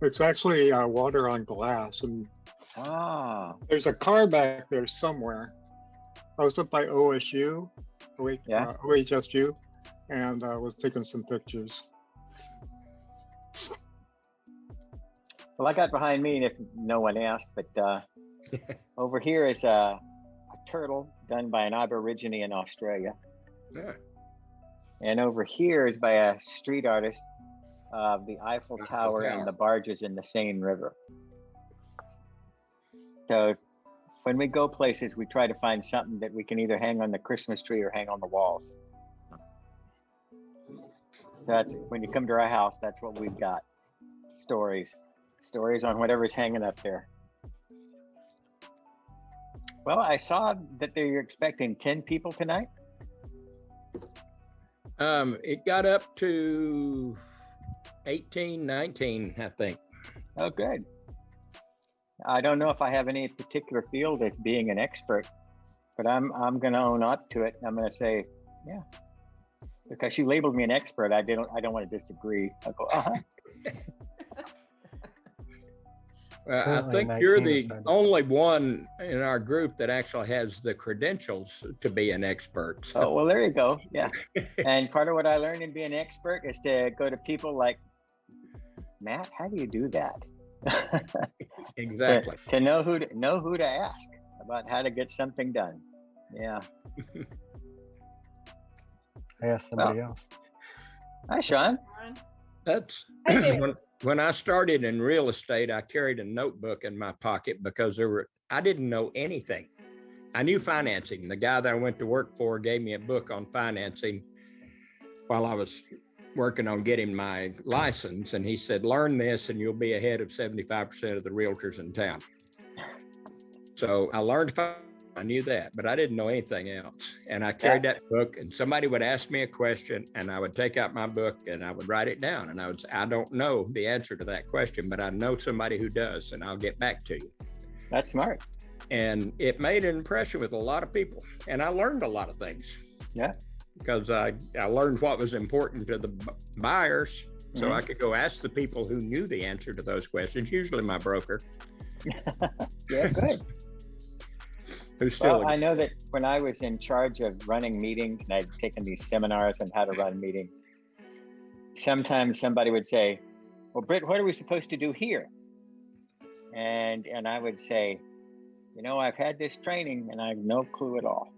It's actually water on glass, and there's a car back there somewhere. I was up by OSU, OHSU, and I was taking some pictures. Well, I got behind me, if no one asked, but over here is a turtle done by an Aborigine in Australia. Yeah. And over here is by a street artist of the Eiffel Tower and the barges in the Seine River. So when we go places, we try to find something that we can either hang on the Christmas tree or hang on the walls. So that's when you come to our house, that's what we've got. Stories on whatever's hanging up there. Well, I saw that you're expecting 10 people tonight. It got up to 18, 19, I think. Oh, good. I don't know if I have any particular field as being an expert, but I'm going to own up to it. I'm going to say, yeah, because you labeled me an expert. I don't want to disagree. I'll go, I think you're the only one in our group that actually has the credentials to be an expert. So. Oh, well, there you go. Yeah. And part of what I learned in being an expert is to go to people like Matt, how do you do that? Exactly. To know who to ask about how to get something done. Yeah. I asked somebody else. Hi, Sean. That's when I started in real estate, I carried a notebook in my pocket because I didn't know anything. I knew financing. The guy that I went to work for gave me a book on financing while I was working on getting my license. And he said, learn this and you'll be ahead of 75% of the realtors in town. So I learned, I knew that, but I didn't know anything else. And I carried that book and somebody would ask me a question and I would take out my book and I would write it down. And I would say, I don't know the answer to that question, but I know somebody who does, and I'll get back to you. That's smart. And it made an impression with a lot of people. And I learned a lot of things. Yeah. Because I learned what was important to the buyers. So I could go ask the people who knew the answer to those questions, usually my broker. Yeah, good. Who's still well, I know that when I was in charge of running meetings and I'd taken these seminars on how to run meetings, sometimes somebody would say, well, Britt, what are we supposed to do here? And I would say, you know, I've had this training and I have no clue at all.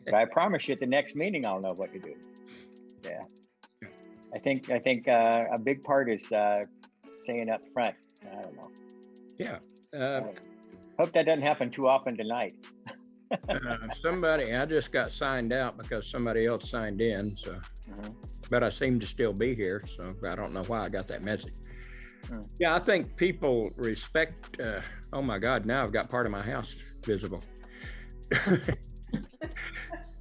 But I promise you at the next meeting, I'll know what to do. Yeah. I think a big part is staying up front. I don't know. Yeah. Hope that doesn't happen too often tonight. I just got signed out because somebody else signed in. So, but I seem to still be here. So I don't know why I got that message. Yeah, I think people respect. Oh my God! Now I've got part of my house visible.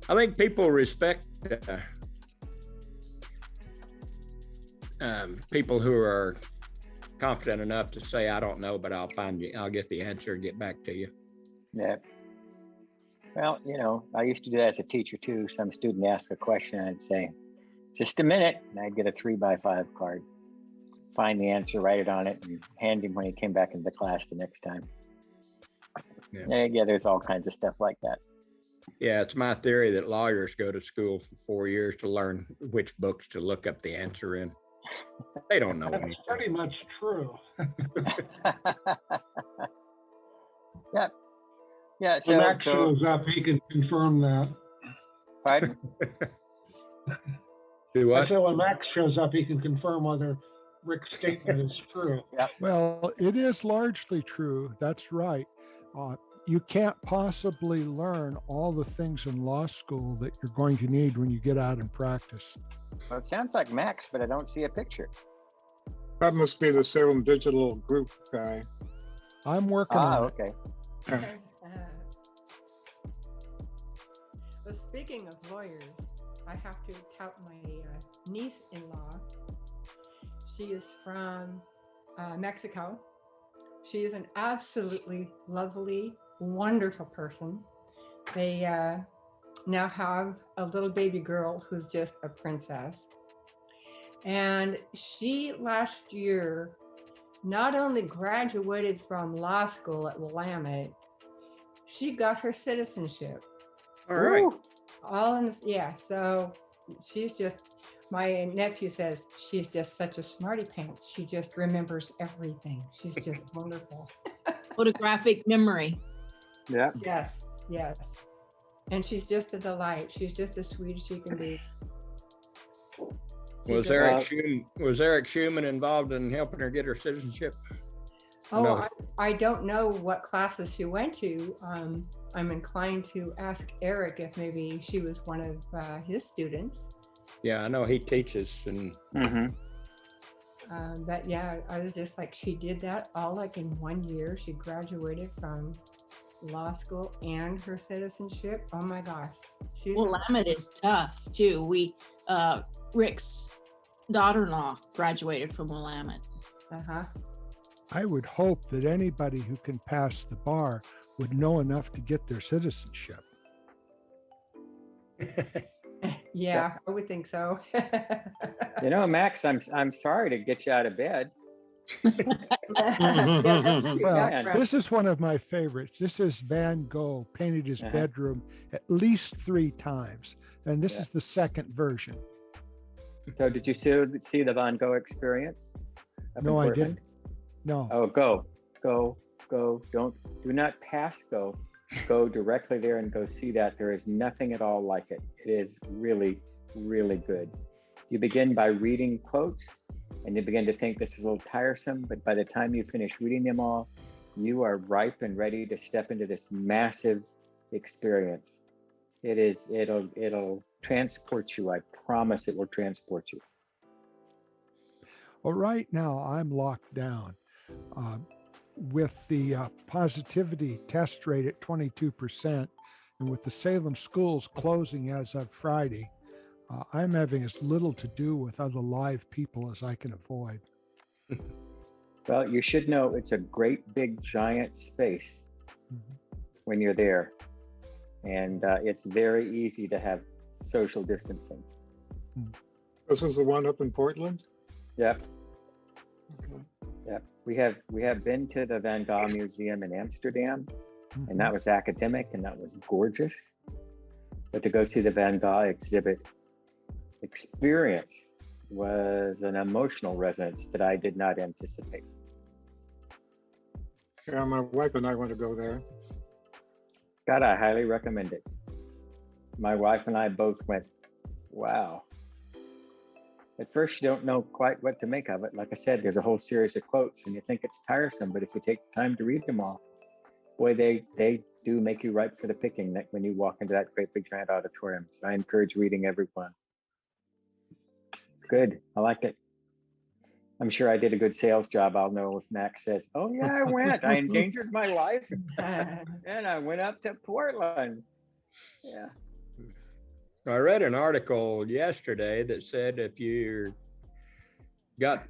I think people respect people who are confident enough to say, I don't know, but I'll get the answer and get back to you. Yeah. Well, you know, I used to do that as a teacher too. Some student asked a question and I'd say, just a minute. And I'd get a 3x5 card, find the answer, write it on it, and hand him when he came back into the class the next time. Yeah, there's all kinds of stuff like that. Yeah, it's my theory that lawyers go to school for 4 years to learn which books to look up the answer in. They don't know That's anything. pretty much true. Yeah. Yeah. So Max shows up, he can confirm that. Pardon? Do what? I said when Max shows up, he can confirm whether Rick's statement is true. Yeah. Well, it is largely true. That's right. You can't possibly learn all the things in law school that you're going to need when you get out and practice. Well, it sounds like Max, but I don't see a picture. That must be the Salem Digital Group guy. I'm working on it. Okay. Well, speaking of lawyers, I have to tout my niece-in-law. She is from Mexico. She is an absolutely lovely, wonderful person. They now have a little baby girl who's just a princess. And she last year not only graduated from law school at Willamette, she got her citizenship. All right. All in, yeah. So she's just, my nephew says, she's just such a smarty pants. She just remembers everything. She's just wonderful. Photographic memory. Yeah. Yes, yes. And she's just a delight. She's just as sweet as she can be. Was Eric Schumann involved in helping her get her citizenship? Oh, No. I don't know what classes she went to. I'm inclined to ask Eric if maybe she was one of his students. Yeah, I know he teaches, and But yeah, I was just like, she did that all like in 1 year. She graduated from law school and her citizenship. Oh my gosh. Willamette is tough too. Rick's daughter-in-law graduated from Willamette. I would hope that anybody who can pass the bar would know enough to get their citizenship. Yeah, I would think so. You know, Max, I'm sorry to get you out of bed. Well, this is one of my favorites. This is Van Gogh painted his bedroom at least 3 times, and this is the second version. So did you see the Van Gogh experience? up No, in I Portland? didn't. No. Oh, go. Do not pass go. Go directly there and go see that. There is nothing at all like it. It is really, really good. You begin by reading quotes and you begin to think this is a little tiresome, but by the time you finish reading them all, you are ripe and ready to step into this massive experience. It'll transport you. I promise it will transport you. Well, right now I'm locked down with the positivity test rate at 22%, and with the Salem schools closing as of Friday, I'm having as little to do with other live people as I can avoid. Well, you should know it's a great big giant space when you're there. And it's very easy to have social distancing. This is the one up in Portland? Yep. Okay. Yep. We have been to the Van Gogh Museum in Amsterdam, and that was academic and that was gorgeous. But to go see the Van Gogh exhibit experience was an emotional resonance that I did not anticipate. Yeah, my wife and I want to go there. God, I highly recommend it. My wife and I both went, wow. At first, you don't know quite what to make of it. Like I said, there's a whole series of quotes and you think it's tiresome, but if you take the time to read them all, boy, they do make you ripe for the picking when you walk into that great big giant auditorium. So I encourage reading every one. It's good. I like it. I'm sure I did a good sales job. I'll know if Max says, oh yeah, I went. I endangered my life and I went up to Portland. Yeah. I read an article yesterday that said if you got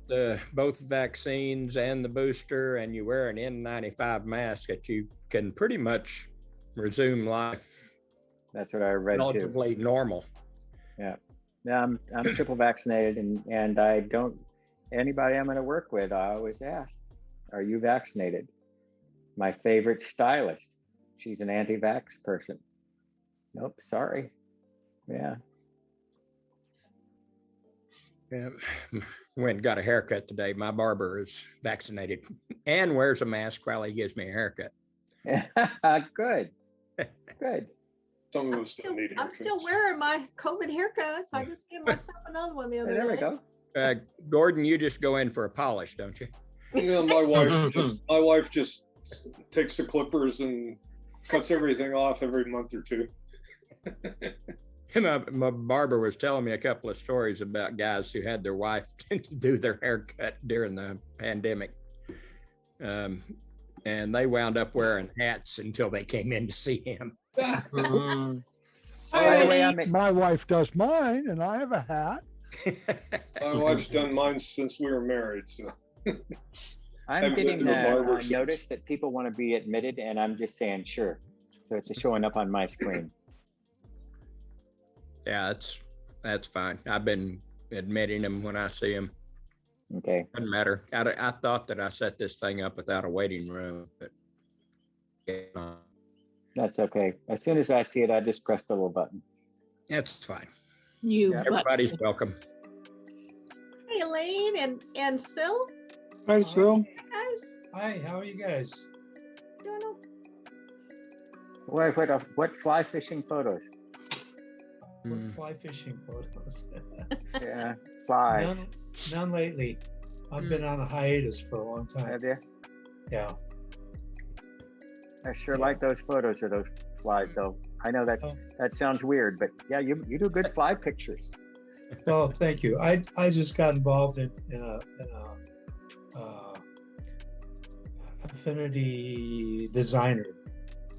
both vaccines and the booster and you wear an N95 mask, that you can pretty much resume life. That's what I read relatively too. Normal. Yeah. Yeah, I'm triple vaccinated and I don't, anybody I'm going to work with, I always ask, are you vaccinated? My favorite stylist, she's an anti-vax person. Nope, sorry. Yeah. Yeah. Went and got a haircut today. My barber is vaccinated and wears a mask while he gives me a haircut. Good. Good. Some of us don't need I'm still wearing my COVID haircuts. I just gave myself another one the other day. There we go. Gordon, you just go in for a polish, don't you? Yeah, my wife just takes the clippers and cuts everything off every month or two. My barber was telling me a couple of stories about guys who had their wife do their haircut during the pandemic. And they wound up wearing hats until they came in to see him. By the way, my wife does mine and I have a hat. My wife's done mine since we were married. So I'm getting that notice that people want to be admitted, and I'm just saying, sure. So it's showing up on my screen. Yeah, that's fine. I've been admitting them when I see them. Okay. Doesn't matter. I thought that I set this thing up without a waiting room, but that's okay. As soon as I see it, I just press the little button. That's fine. Everybody's welcome. Hey, Elaine and Sil. Hi, Sil. Hey, guys. Hi, how are you guys? Doing okay. What fly fishing photos? What fly fishing photos? Yeah, flies. None lately. I've been on a hiatus for a long time. Have you? Yeah. I sure like those photos of those flies, though. I know that sounds weird, but yeah, you do good fly pictures. Well, thank you. I just got involved in a Affinity Designer,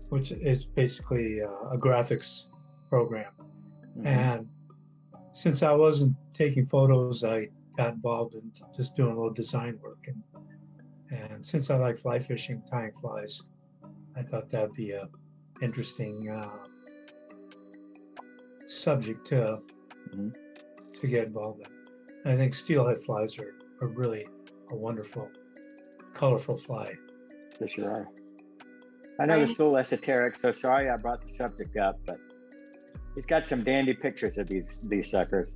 which is basically a graphics program. Mm-hmm. And since I wasn't taking photos, I got involved in just doing a little design work. And since I like fly fishing, tying flies, I thought that'd be a interesting subject to get involved in. I think steelhead flies are really a wonderful, colorful fly. They sure are. I know it's a little esoteric, so sorry I brought the subject up, but he's got some dandy pictures of these suckers.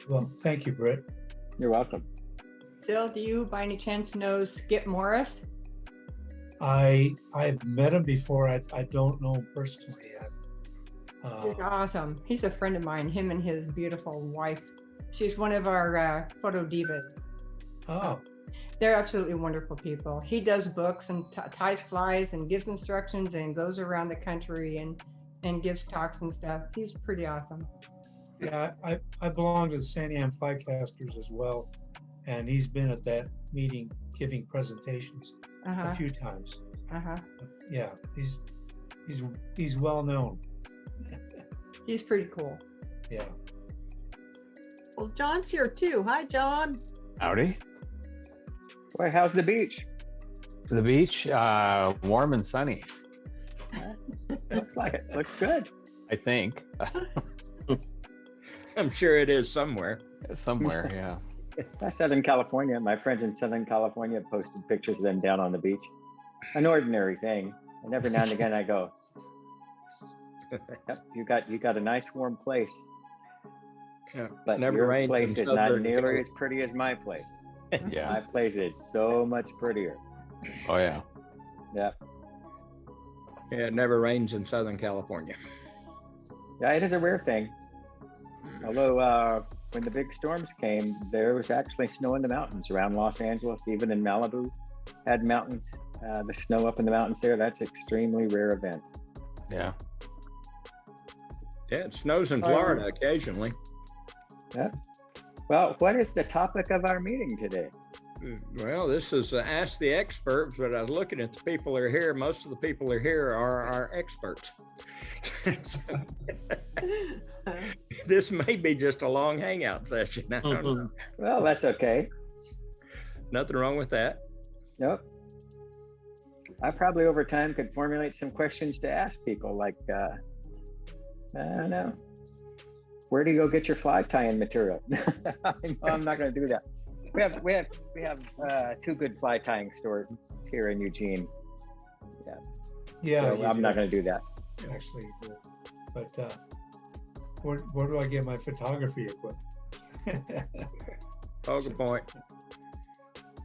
Well, thank you, Britt. You're welcome. Sil, do you by any chance know Skip Morris? I've met him before. I don't know him personally yet. He's awesome. He's a friend of mine, him and his beautiful wife. She's one of our photo divas. Oh. They're absolutely wonderful people. He does books and ties flies and gives instructions and goes around the country and gives talks and stuff. He's pretty awesome. Yeah, I belong to the San Am Flycasters as well. And he's been at that meeting giving presentations a few times. Yeah, he's well known. He's pretty cool. Yeah. Well, John's here too. Hi, John. Howdy. Boy, how's the beach? The beach, warm and sunny. Looks like it. Looks good. I think. I'm sure it is somewhere. Somewhere, yeah. That's Southern California. My friends in Southern California posted pictures of them down on the beach. An ordinary thing. And every now and again I go, yep, you got a nice warm place. Yeah, but never your rained place in is not Southern nearly California. as pretty as my place. Yeah. My place is so much prettier. Oh yeah. Yeah. Yeah, it never rains in Southern California. Yeah, it is a rare thing. Although when the big storms came, there was actually snow in the mountains around Los Angeles, even in Malibu, had mountains. The snow up in the mountains there, that's extremely rare event. Yeah. Yeah, it snows in Florida occasionally. Yeah. Well, what is the topic of our meeting today? Well, this is Ask the Experts, but I was looking at the people that are here. Most of the people that are here are our experts. This may be just a long hangout session. I don't know. Well, that's okay. Nothing wrong with that. Nope. I probably over time could formulate some questions to ask people like, I don't know, where do you go get your fly tying material? I'm not going to do that. We have two good fly tying stores here in Eugene. Yeah. Yeah. So I'm not going to do that. Actually, you do. But where do I get my photography equipment? Focal point.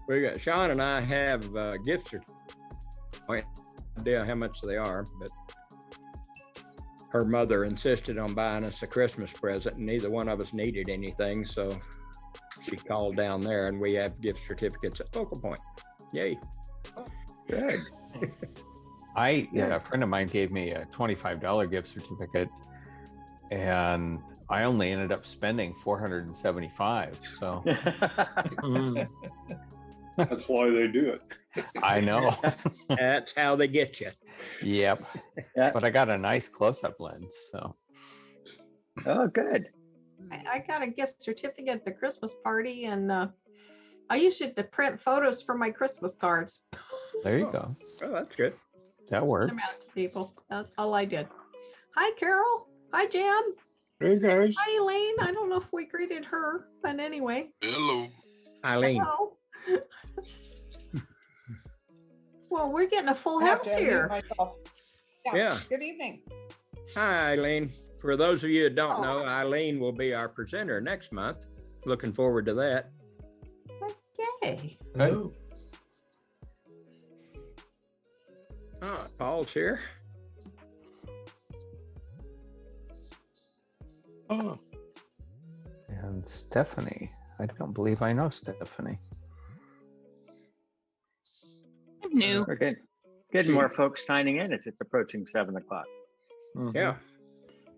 We got Sean and I have gift certificates. I have no idea how much they are, but her mother insisted on buying us a Christmas present, and neither one of us needed anything, so she called down there, and we have gift certificates at Focal Point. Yay! Good. A friend of mine gave me a $25 gift certificate, and I only ended up spending $475. So that's why they do it. I know. That's how they get you. Yep. But I got a nice close-up lens. So. Oh, good. I got a gift certificate at the Christmas party, and I used it to print photos for my Christmas cards. There you go. Oh, that's good. That works. Send 'em out to people. That's all I did. Hi, Carol. Hi, Jan. Hey, guys. Hi, Elaine. I don't know if we greeted her, but anyway. Hello. Eileen. Hello. Well, we're getting a full house here. Yeah. Good evening. Hi, Eileen. For those of you that don't know, Eileen will be our presenter next month. Looking forward to that. Okay. Oh. Paul's here. Oh. And Stephanie. I don't believe I know Stephanie. New. We're getting more folks signing in as it's approaching 7 o'clock. Yeah.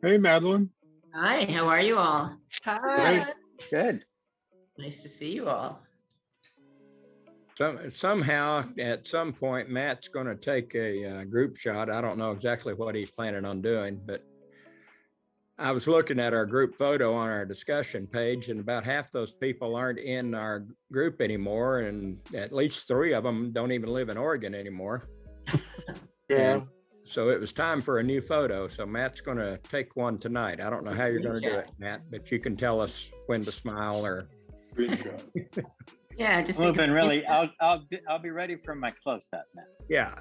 Hey, Madeline. Hi, how are you all? Hi. Good. Nice to see you all. Somehow, at some point, Matt's going to take a group shot. I don't know exactly what he's planning on doing, but I was looking at our group photo on our discussion page, and about half those people aren't in our group anymore, and at least 3 of them don't even live in Oregon anymore. Yeah. And so it was time for a new photo. So Matt's going to take one tonight. I don't know how you're going to do it, Matt, but you can tell us when to smile or. Yeah, just Well, take a then really, I'll be ready for my close up, Matt. Yeah.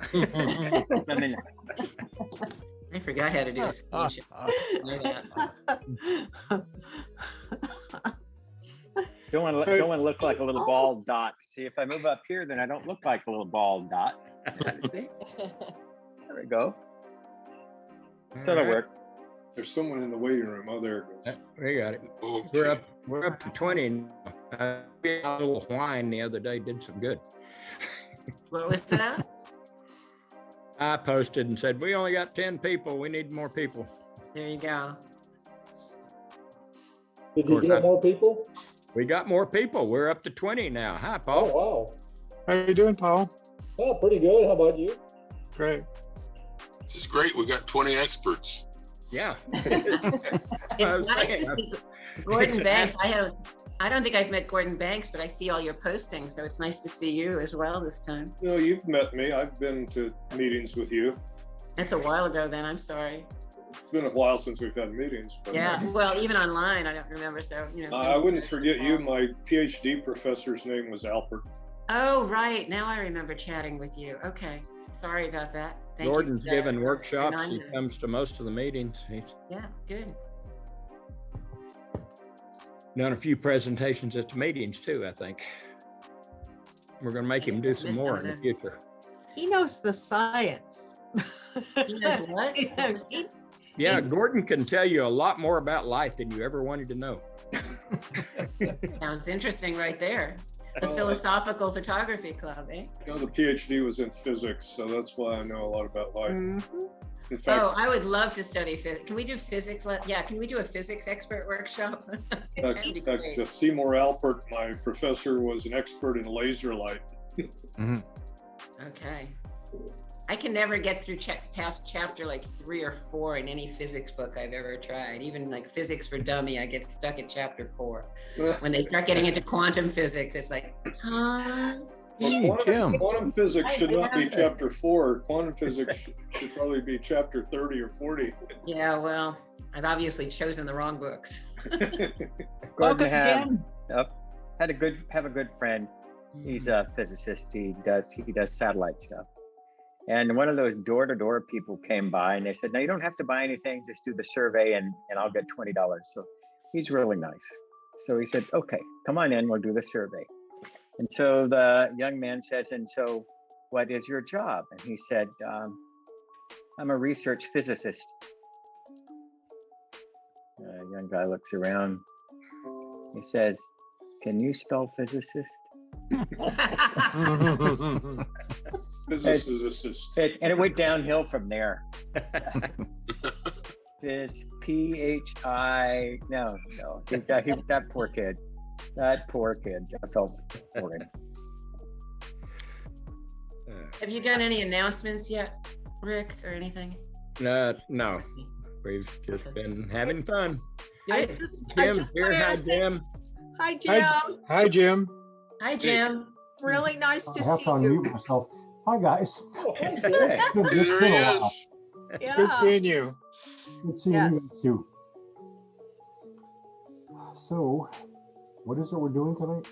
I forgot how to do this. Don't want to look like a little bald dot. See, if I move up here, then I don't look like a little bald dot. See? There we go. That'll work. There's someone in the waiting room. Oh, there it goes. We got it. We're up to 20. A little wine the other day did some good. What was that? I posted and said, we only got 10 people. We need more people. There you go. Did you get more people? We got more people. We're up to 20 now. Hi, Paul. Oh, wow. How you doing, Paul? Oh, pretty good. How about you? Great. This is great. We got 20 experts. Yeah. It's nice to see Gordon Banks. I don't think I've met Gordon Banks, but I see all your postings, so it's nice to see you as well this time. No, you've met me. I've been to meetings with you. That's a while ago then, I'm sorry. It's been a while since we've had meetings. But yeah, well, even online, I don't remember, so, I wouldn't forget you. My PhD professor's name was Alpert. Oh, right. Now I remember chatting with you. Okay. Sorry about that. Thank Gordon's you given workshops. He reminder. comes to most of the meetings. He's Yeah, good. done a few presentations at the meetings too, I think. We're going to make him do some more in the future. He knows the science. He knows what? Yeah, Gordon can tell you a lot more about life than you ever wanted to know. Sounds interesting right there. The Philosophical Photography Club, eh? The PhD was in physics, so that's why I know a lot about life. Mm-hmm. In fact, I would love to study physics. Can we do physics? Yeah, can we do a physics expert workshop? Seymour Alpert, my professor, was an expert in laser light. Okay. I can never get through past chapter like 3 or 4 in any physics book I've ever tried. Even like Physics for Dummy, I get stuck at chapter 4. When they start getting into quantum physics, it's like, huh? Quantum physics should not be chapter 4. Quantum physics should probably be chapter 30 or 40. Yeah, well, I've obviously chosen the wrong books. Gordon have a good friend. He's a physicist. He does satellite stuff. And one of those door-to-door people came by and they said, no, you don't have to buy anything, just do the survey and I'll get $20. So he's really nice. So he said, okay, come on in, we'll do the survey. And so the young man says, and so what is your job? And he said, I'm a research physicist. The young guy looks around. He says, can you spell physicist? Physicist. And it went downhill from there. This PHI, no, that poor kid. That poor kid. I felt for him. Have you done any announcements yet, Rick, or anything? No. We've just been having fun. Good. Jim's here. Hi, Jim. Hi, Jim. Hi, Jim. Hi, Jim. Really nice to I have see to unmute you. myself. Hi, guys. Hey, there he is. Yeah. Good seeing you. Good seeing you too. So, what is it we're doing tonight?